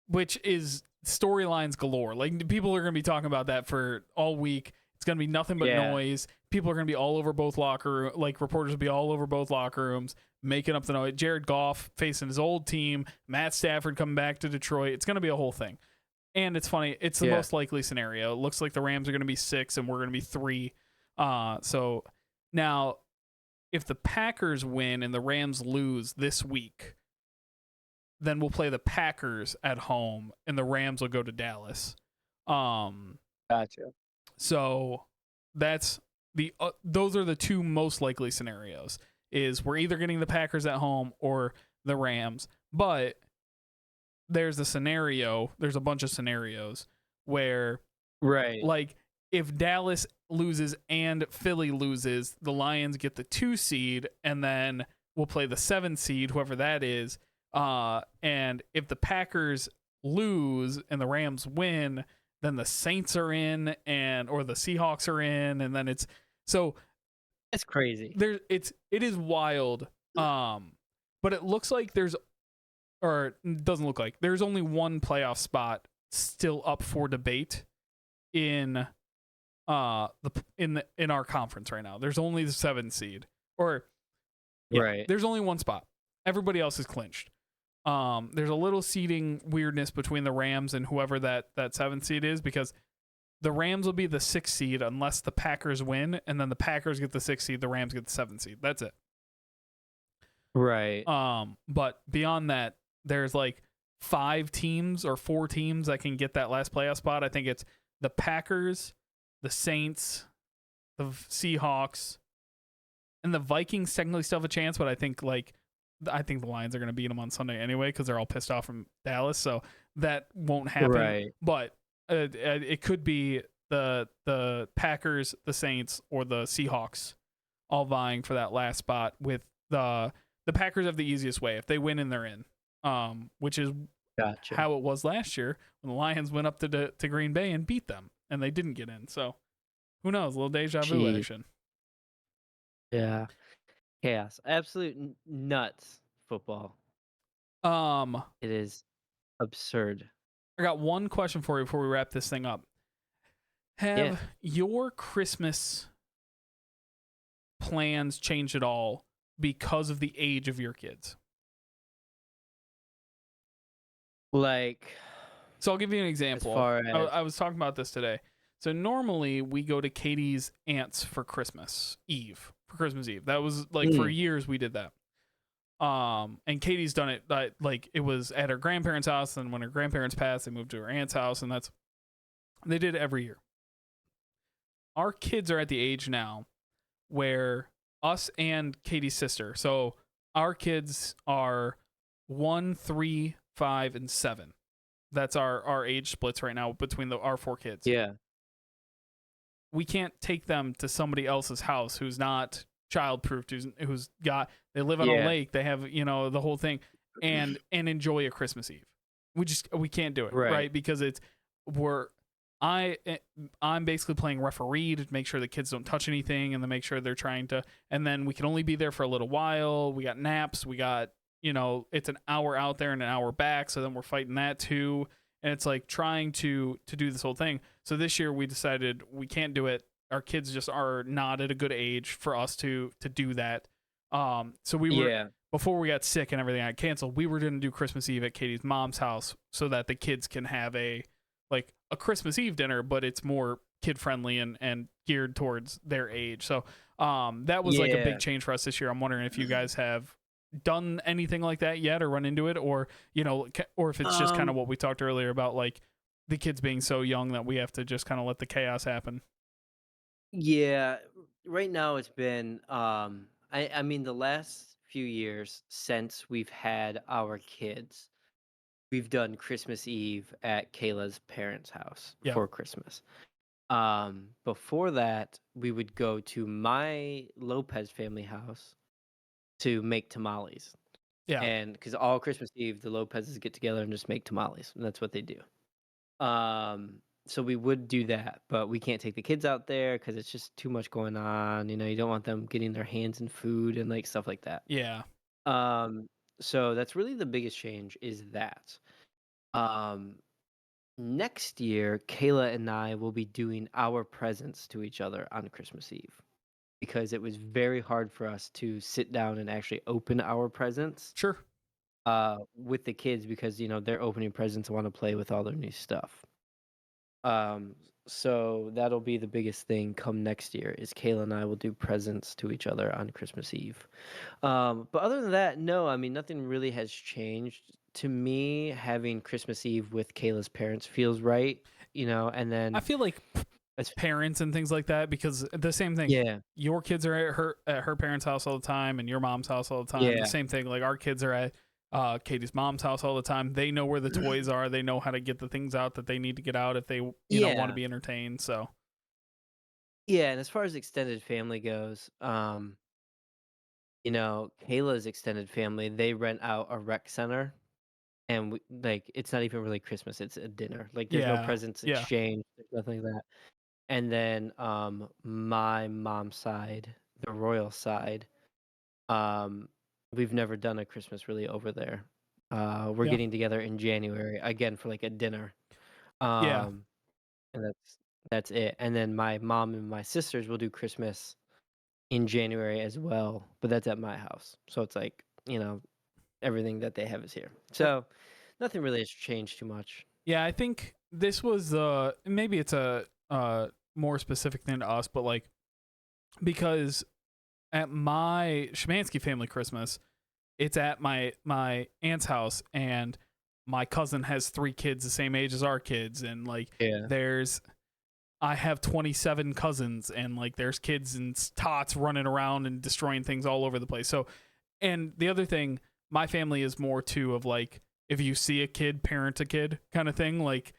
Which is storylines galore. Like people are going to be talking about that for all week. It's going to be nothing but Yeah. noise. People are going to be all over both like reporters will be all over both locker rooms making up the noise. Jared Goff facing his old team, Matt Stafford coming back to Detroit. It's going to be a whole thing. And it's funny. It's the Yeah. most likely scenario. It looks like the Rams are going to be 6 and we're going to be 3. So now if the Packers win and the Rams lose this week, then we'll play the Packers at home and the Rams will go to Dallas. Gotcha. So that's those are the two most likely scenarios. Is we're either getting the Packers at home or the Rams. But there's a bunch of scenarios where Right. like if Dallas loses and Philly loses, the Lions get the 2 seed and then we'll play the 7 seed, whoever that is. And if the Packers lose and the Rams win, then the Saints are in or the Seahawks are in, and then it's so It's crazy. it is wild. But it looks like it doesn't look like there's only one playoff spot still up for debate in in our conference right now. There's only the 7 seed. Right. There's only one spot. Everybody else is clinched. There's a little seeding weirdness between the Rams and whoever that 7th seed is because the Rams will be the 6th seed unless the Packers win, and then the Packers get the 6th seed, the Rams get the 7th seed. That's it. Right. But beyond that, there's like 5 teams or 4 teams that can get that last playoff spot. I think it's the Packers, the Saints, the Seahawks, and the Vikings technically still have a chance, but I think the Lions are going to beat them on Sunday anyway because they're all pissed off from Dallas, so that won't happen. Right. But it could be the Packers, the Saints, or the Seahawks all vying for that last spot. With the Packers have the easiest way if they win and they're in, which is Gotcha. how it was last year when the Lions went up to Green Bay and beat them and they didn't get in. So who knows? A little deja vu Jeez. action. Yeah. Chaos. Absolute nuts football. It is absurd. I got one question for you before we wrap this thing up. Have Yeah. your Christmas plans changed at all because of the age of your kids? Like, So I'll give you an example. far as- I was talking about this today. So normally we go to Katie's aunt's for Christmas Eve. That was like for years we did that. And Katie's done it like it was at her grandparents' house, and when her grandparents passed, they moved to her aunt's house, and they did it every year. Our kids are at the age now where us and Katie's sister, so our kids are 1, 3, 5, and 7. That's our age splits right now between our 4 kids. yeah. We can't take them to somebody else's house who's not child-proofed, they live on a Yeah. lake, they have, the whole thing, and enjoy a Christmas Eve. We can't do it, Right. right? Because I'm basically playing referee to make sure the kids don't touch anything and to make sure they're trying to, and then we can only be there for a little while. We got naps, we got, it's an hour out there and an hour back, so then we're fighting that too. And it's like trying to do this whole thing. So this year we decided we can't do it. Our kids just are not at a good age for us to do that. So we were Yeah. before we got sick and everything got canceled, we were going to do Christmas Eve at Katie's mom's house so that the kids can have a Christmas Eve dinner, but it's more kid friendly and geared towards their age. So that was like a big Yeah. change for us this year. I'm wondering if you guys have done anything like that yet or run into it, or or if it's just kind of Um, what we talked earlier about, like the kids being so young that we have to just kind of let the chaos happen. yeah, right now it's been, I mean, the last few years since we've had our kids, we've done Christmas Eve at Kayla's parents' house Yeah, for Christmas. Before that, we would go to my Lopez family house to make tamales. yeah, And because all Christmas Eve, the Lopez's get together and just make tamales, and that's what they do. So we would do that, but we can't take the kids out there because it's just too much going on. You don't want them getting their hands in food and like stuff like that. yeah, Um, so that's really the biggest change is that. Um, Next year, Kayla and I will be doing our presents to each other on Christmas Eve because it was very hard for us to sit down and actually open our presents sure, with the kids because they're opening presents and want to play with all their new stuff. Um, so that'll be the biggest thing come next year is Kayla and I will do presents to each other on Christmas Eve. But other than that, no, I mean nothing really has changed. To me, having Christmas Eve with Kayla's parents feels right, and I then feel like it's parents and things like that, because the same thing, yeah, your kids are at her parents' house all the time and your mom's house all the time. The yeah. same thing, like our kids are at Katie's mom's house all the time. They know where the toys are. They know how to get the things out that they need to get out if they want to Yeah. be entertained. So Yeah, and as far as extended family goes, Kayla's extended family, they rent out a rec center and like it's not even really Christmas, it's a dinner. Like there's no yeah, presents yeah, exchange, there's nothing like that. And then my mom's side, the royal side, um we've never done a Christmas really over there. We're yeah, getting together in January again for like a dinner. yeah, Um and that's it. And then my mom and my sisters will do Christmas in January as well, but that's at my house. So it's like, everything that they have is here. yep, So nothing really has changed too much. yeah. I think this was maybe it's a more specific thing to us, but like because at my Shemansky family Christmas, it's at my aunt's house, and my cousin has three kids the same age as our kids, and like Yeah. there's I have 27 cousins, and like there's kids and tots running around and destroying things all over the place. So, and the other thing, my family is more too of like, if you see a kid, parent a kid kind of thing. Like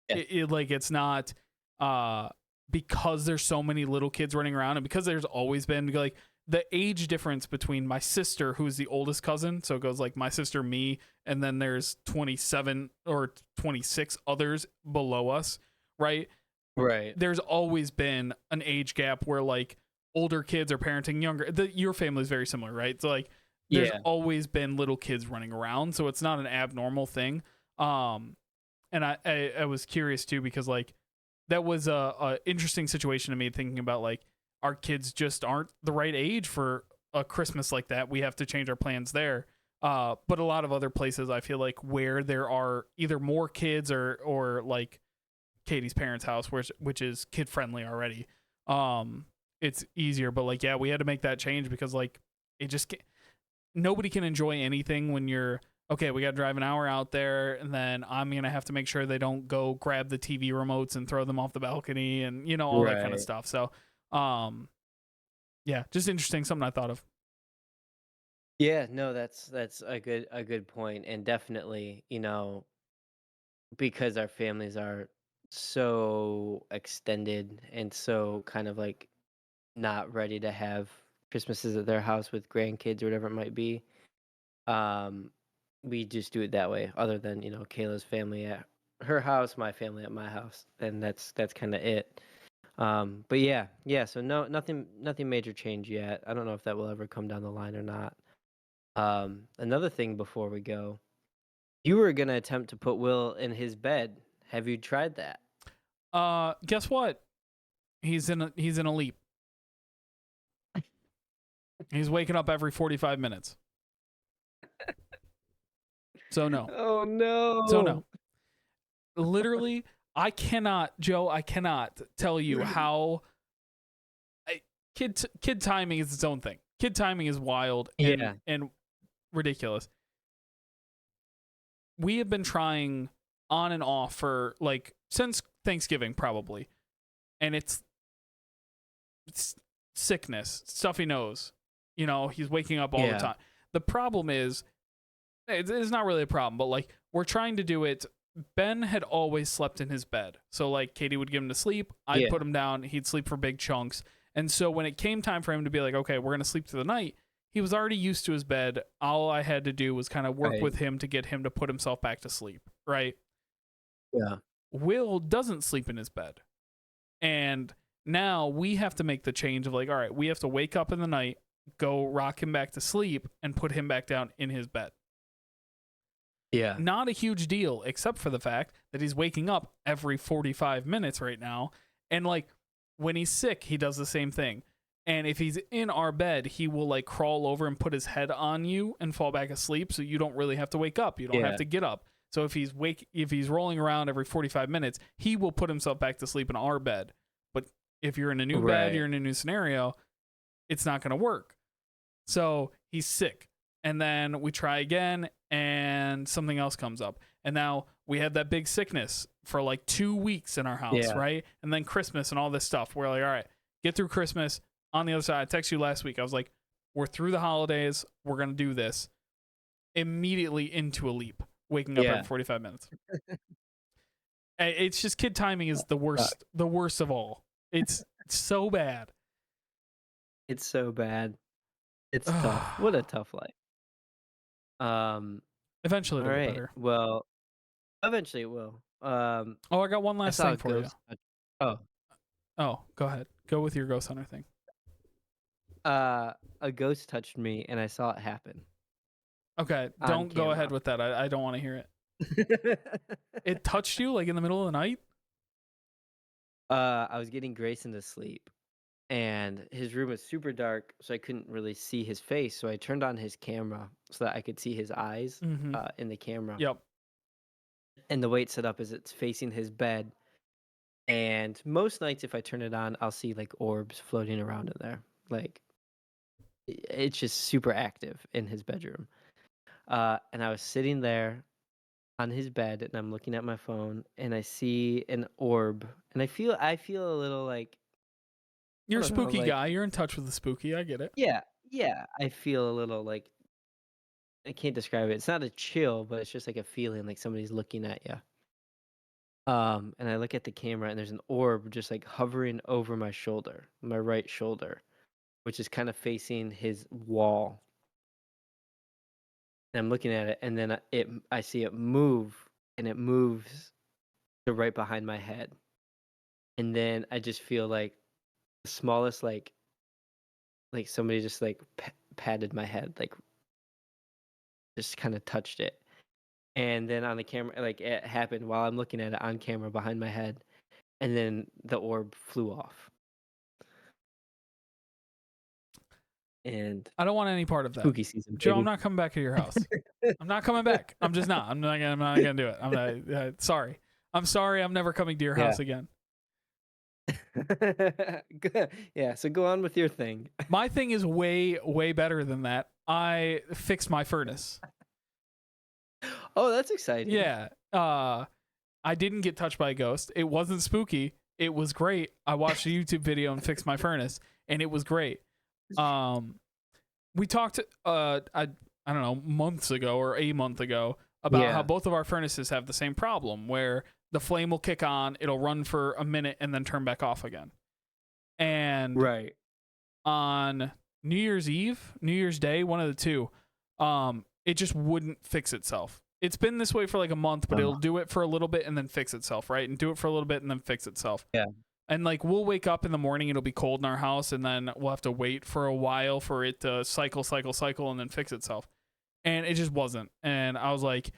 Yeah. like it's not uh because there's so many little kids running around, and because there's always been like the age difference between my sister, who's the oldest cousin, so it goes like my sister, me, and then there's 27 or 26 others below us, right? Right. There's always been an age gap where like older kids are parenting younger. Your family is very similar, right? So like there's Yeah. always been little kids running around, so it's not an abnormal thing. um and I was curious too, because like that was a interesting situation to me, thinking about like our kids just aren't the right age for a Christmas like that. We have to change our plans there. But a lot of other places, I feel like, where there are either more kids or like Katie's parents' house, which is kid friendly already. It's easier, but like yeah, we had to make that change because like it just nobody can enjoy anything when you're okay. We got to drive an hour out there, and then I'm gonna have to make sure they don't go grab the TV remotes and throw them off the balcony, and all that kind of Right. stuff. So, um, yeah, just interesting. Something I thought of. Yeah, no, that's a good point, and definitely, because our families are so extended and so kind of like not ready to have Christmases at their house with grandkids or whatever it might be. Um, we just do it that way. Other than Kayla's family at her house, my family at my house, and that's kind of it. But yeah, yeah. So no, nothing major change yet. I don't know if that will ever come down the line or not. Another thing before we go, you were gonna attempt to put Will in his bed. Have you tried that? Guess what? He's in a leap. He's waking up every 45 minutes. So no. Oh So no. no. Literally, I cannot, Joe, I cannot tell you how kid timing is its own thing. Kid timing is wild and Yeah. ridiculous. We have been trying on and off for like since Thanksgiving probably. And it's sickness, stuffy nose. You know, he's waking up all the Yeah. time. The problem is it's not really a problem, but like we're trying to do it. Ben had always slept in his bed. So like Katie would give him to sleep, I'd Yeah. put him down, he'd sleep for big chunks. And so when it came time for him to be like, okay, we're going to sleep through the night, he was already used to his bed. All I had to do was kind of work Right. with him to get him to put himself back to sleep, right? Yeah. Will doesn't sleep in his bed. And now we have to make the change of like, all right, we have to wake up in the night, go rock him back to sleep, and put him back down in his bed. Yeah. Not a huge deal, except for the fact that he's waking up every 45 minutes right now. And like when he's sick, he does the same thing. And if he's in our bed, he will like crawl over and put his head on you and fall back asleep. So you don't really have to wake up. You don't have Yeah. to get up. So if he's rolling around every 45 minutes, he will put himself back to sleep in our bed. But if you're in a new bed, Right. you're in a new scenario, it's not going to work. So he's sick. And then we try again and something else comes up. And now we had that big sickness for like 2 weeks in our house, Yeah. right? And then Christmas and all this stuff. We're like, all right, get through Christmas. On the other side, I texted you last week. I was like, we're through the holidays. We're going to do this. Immediately into a leap, waking up Yeah. every 45 minutes. It's just kid timing is the Sucks. worst of all. It's so bad. It's so bad. It's tough. What a tough life. Eventually All it'll get right. better. Well, eventually it will. Oh, I got one I last saw thing a for you. ghost. Oh, Oh, go ahead. Go with your ghost hunter thing. a ghost touched me, and I saw it happen Okay, on don't go ahead camera. with that. I don't want to hear it. It touched you like in the middle of the night? I was getting Grayson to sleep, and his room was super dark, so I couldn't really see his face. So I turned on his camera so that I could see his eyes Mm-hmm. in the camera. Yep. And the way it's set up is it's facing his bed. And most nights, if I turn it on, I'll see like orbs floating around in there. Like it's just super active in his bedroom. And I was sitting there on his bed, and I'm looking at my phone, and I see an orb, and I feel a little like I You're a don't know, spooky guy. like You're in touch with the spooky. I get it. yeah, yeah, I feel a little like I can't describe it. It's not a chill, but it's just like a feeling like somebody's looking at you. And I look at the camera, and there's an orb just like hovering over my shoulder, my right shoulder, which is kind of facing his wall. And I'm looking at it, and then I see it move, and it moves to right behind my head. And then I just feel like the smallest like somebody just like patted my head, like just kind of touched it. And then on the camera, like it happened while I'm looking at it on camera behind my head, and then the orb flew off. And I don't want any part of that. spooky season, Joe, I'm baby. not coming back to your house. I'm not coming back. I'm just not. I'm not gonna do it. I'm not. Sorry. I'm sorry. I'm never coming to your Yeah. house again. Good. Yeah, so go on with your thing. My thing is way better than that. I fixed my furnace. Oh, that's exciting. Yeah. I didn't get touched by a ghost. It wasn't spooky. It was great. I watched a YouTube video and fixed my furnace, and it was great. We talked I don't know, months ago or a month ago about how Yeah. both of our furnaces have the same problem where the flame will kick on, it'll run for a minute and then turn back off again. And Right. on New Year's Eve, New Year's Day, one of the two, it just wouldn't fix itself. It's been this way for like a month, but it'll do it for a little bit and then fix itself, right? And do it for a little bit and then fix itself. Yeah. And like we'll wake up in the morning, it'll be cold in our house, and then we'll have to wait for a while for it to cycle, and then fix itself. And it just wasn't. And I was like,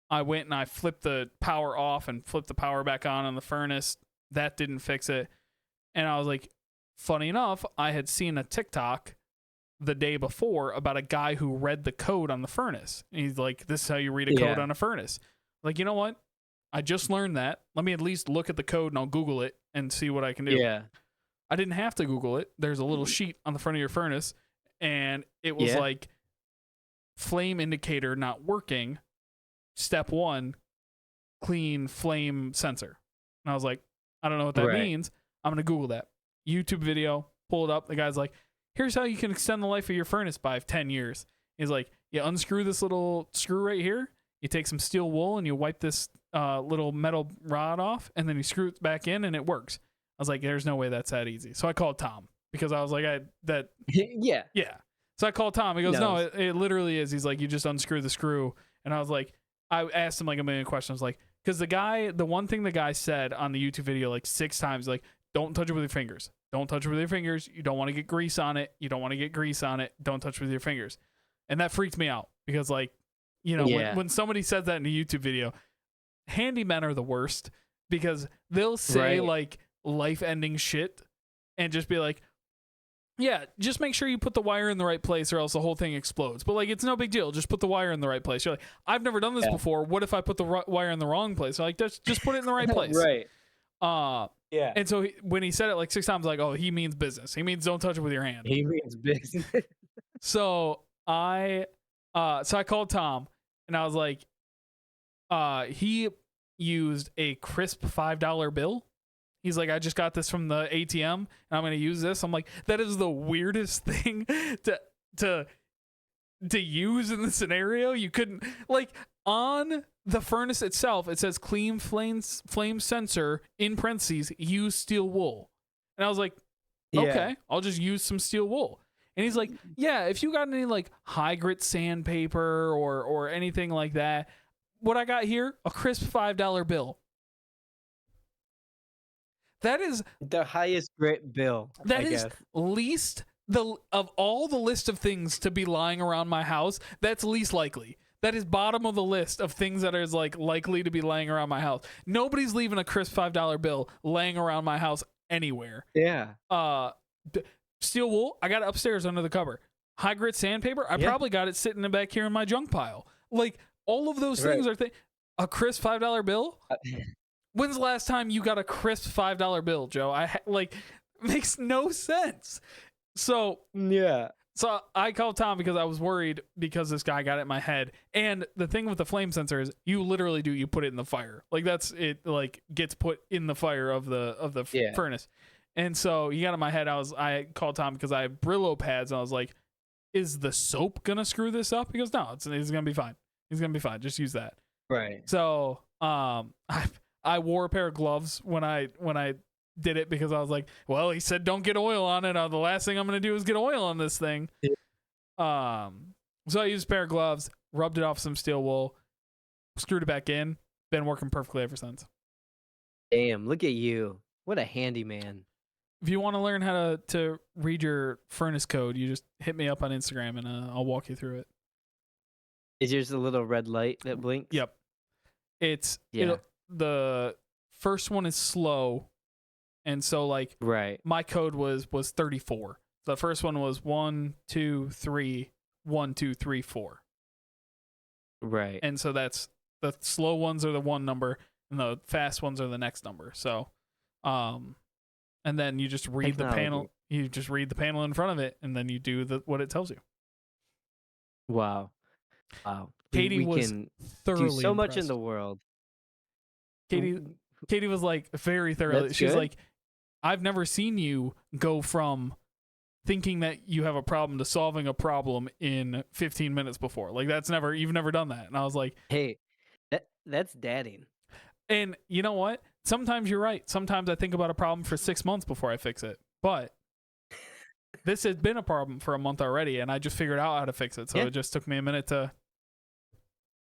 I went and I flipped the power off and flipped the power back on the furnace. That didn't fix it. And I was like, funny enough, I had seen a TikTok the day before about a guy who read the code on the furnace. And he's like, this is how you read a code Yeah. on a furnace. Like, you know what? I just learned that. Let me at least look at the code and I'll Google it and see what I can do. Yeah. I didn't have to Google it. There's a little sheet on the front of your furnace, and it was Yeah. like flame indicator not working. Step 1, clean flame sensor. And I was like, I don't know what that Right. means. I'm going to Google that. YouTube video, pull it up. The guy's like, here's how you can extend the life of your furnace by 10 years. He's like, you unscrew this little screw right here. You take some steel wool and you wipe this little metal rod off, and then you screw it back in and it works. I was like, there's no way that's that easy. So I called Tom because I was like, Yeah. yeah. So I called Tom. He goes, no, No. it literally is. He's like, you just unscrew the screw. And I was like, I asked him like a million questions. Like, because the one thing the guy said on the YouTube video like 6 times, like, don't touch it with your fingers. Don't touch it with your fingers. You don't want to get grease on it. You don't want to get grease on it. Don't touch it with your fingers. And that freaked me out because, like, you know, Yeah. when somebody says that in a YouTube video, handymen are the worst because they'll say Right. like life-ending shit and just be like, yeah, just make sure you put the wire in the right place or else the whole thing explodes. But like, it's no big deal. Just put the wire in the right place. You're like, I've never done this Yeah. before. What if I put the wire in the wrong place? Like, just put it in the right place. Right. Yeah. And so when he said it like 6 times, like, oh, he means business. He means don't touch it with your hand. He means business. So I called Tom and I was like, he used a crisp $5 bill. He's like, I just got this from the ATM and I'm going to use this. I'm like, that is the weirdest thing to use in the scenario. You couldn't, like, on the furnace itself, it says clean flame sensor in parentheses, use steel wool. And I was like, okay, I'll just use some steel wool. And he's like, yeah, if you got any like high grit sandpaper or anything like that, what I got here, a crisp $5 bill. That is The highest grit bill. that I is guess. least of all the list of things to be lying around my house, that's least likely. That is bottom of the list of things that is like likely to be laying around my house. Nobody's leaving a crisp $5 bill laying around my house anywhere. Yeah. Steel wool, I got it upstairs under the cover. High grit sandpaper, I probably got it sitting back here in my junk pile. Like, all of those things are a crisp $5 bill. When's the last time you got a crisp $5 bill, Joe? Makes no sense. So Yeah. So I called Tom because I was worried because this guy got it in my head. And the thing with the flame sensor is you literally you put it in the fire. Like, that's it, like, gets put in the fire of the furnace. And so he got in my head. I called Tom because I have Brillo pads and I was like, is the soap gonna screw this up? He goes, no, it's gonna be fine. He's gonna be fine. Just use that. Right. So I wore a pair of gloves when I did it because I was like, well, he said don't get oil on it. The last thing I'm gonna do is get oil on this thing. Yeah. So I used a pair of gloves, rubbed it off some steel wool, screwed it back in. Been working perfectly ever since. Damn, look at you. What a handyman. If you want to learn how to read your furnace code, you just hit me up on Instagram and I'll walk you through it. Is yours a little red light that blinks? Yep. The first one is slow. And so, like, Right. my code was 34. The first one was 1, 2, 3, 1, 2, 3, 4. Right. And so that's the slow ones are the one number and the fast ones are the next number. So, and then you just read the panel. You just read the panel in front of it, and then you do what it tells you. Wow. Wow. Katie we was can thoroughly do so much in impressed. the world. Katie was like very thoroughly. That's She's good. like, I've never seen you go from thinking that you have a problem to solving a problem in 15 minutes before. Like, you've never done that. And I was like, Hey, that's dadding. and you know what? Sometimes you're right. Sometimes I think about a problem for 6 months before I fix it. But this has been a problem for a month already, and I just figured out how to fix it. So it just took me a minute to.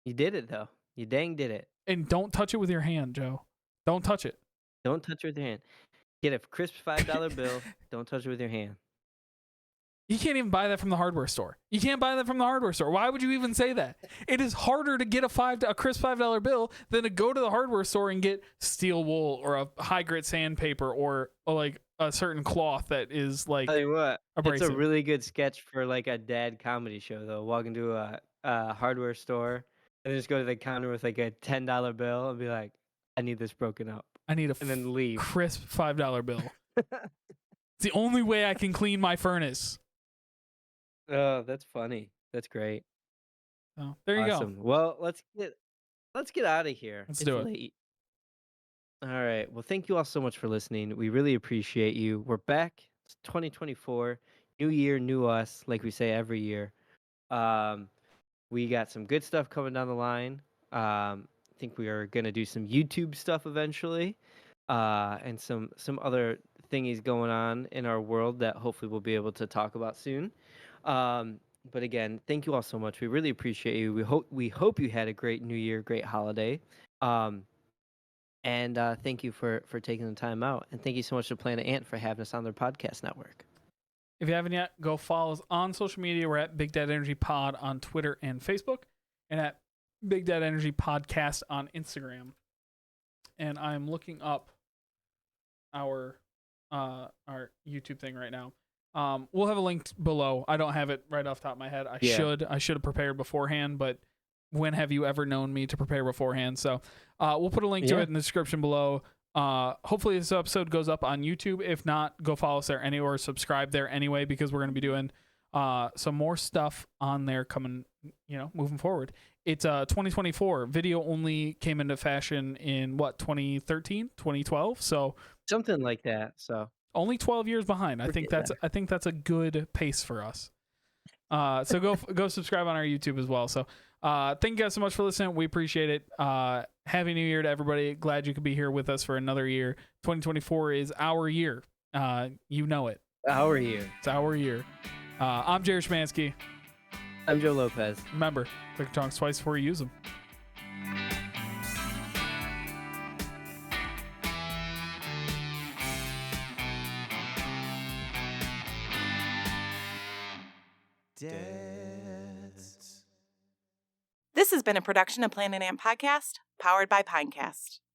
You did it though. You dang did it. And don't touch it with your hand, Joe. Don't touch it. Don't touch it with your hand. Get a crisp $5 bill. Don't touch it with your hand. You can't even buy that from the hardware store. You can't buy that from the hardware store. Why would you even say that? It is harder to get a crisp $5 bill than to go to the hardware store and get steel wool or a high grit sandpaper or like a certain cloth that is like Tell you what, it's a abrasive. really good sketch for, like, a dad comedy show, though. Walk into a hardware store and just go to the counter with, like, a $10 bill and be like, "I need this broken up," I need a and then leave. crisp $5 bill. It's the only way I can clean my furnace. Oh, that's funny. That's great. So there you go. Awesome. Well, let's get out of here. Let's It's do it. late. All right. Well, thank you all so much for listening. We really appreciate you. We're back. It's 2024. New year, new us, like we say every year. Um, we got some good stuff coming down the line. I think we are gonna do some YouTube stuff eventually, and some other thingies going on in our world that hopefully we'll be able to talk about soon. But again, thank you all so much. We really appreciate you. We hope you had a great New Year, great holiday. Um, and thank you for taking the time out. And thank you so much to Planet Ant for having us on their podcast network. If you haven't yet, go follow us on social media. We're at Big Dad Energy Pod on Twitter and Facebook, and at Big Dad Energy Podcast on Instagram. And I'm looking up our YouTube thing right now. We'll have a link below. I don't have it right off the top of my head. I Yeah. should have prepared beforehand, but when have you ever known me to prepare beforehand? So we'll put a link to Yeah. it in the description below. Hopefully this episode goes up on YouTube. If not, go follow us there anyway, or subscribe there anyway, because we're going to be doing some more stuff on there coming, moving forward. It's 2024. Video only came into fashion in 2013, 2012. So Something like that. So only 12 years behind. I we're think getting that's a good pace for us. So go subscribe on our YouTube as well. So thank you guys so much for listening. We appreciate it. Happy New Year to everybody. Glad you could be here with us for another year. 2024 is our year. You know it. our year. It's our year. I'm Jared Schmansky. I'm Joe Lopez. Remember, click your tongues twice before you use them. This has been a production of Planet Ant Podcast, powered by Pinecast.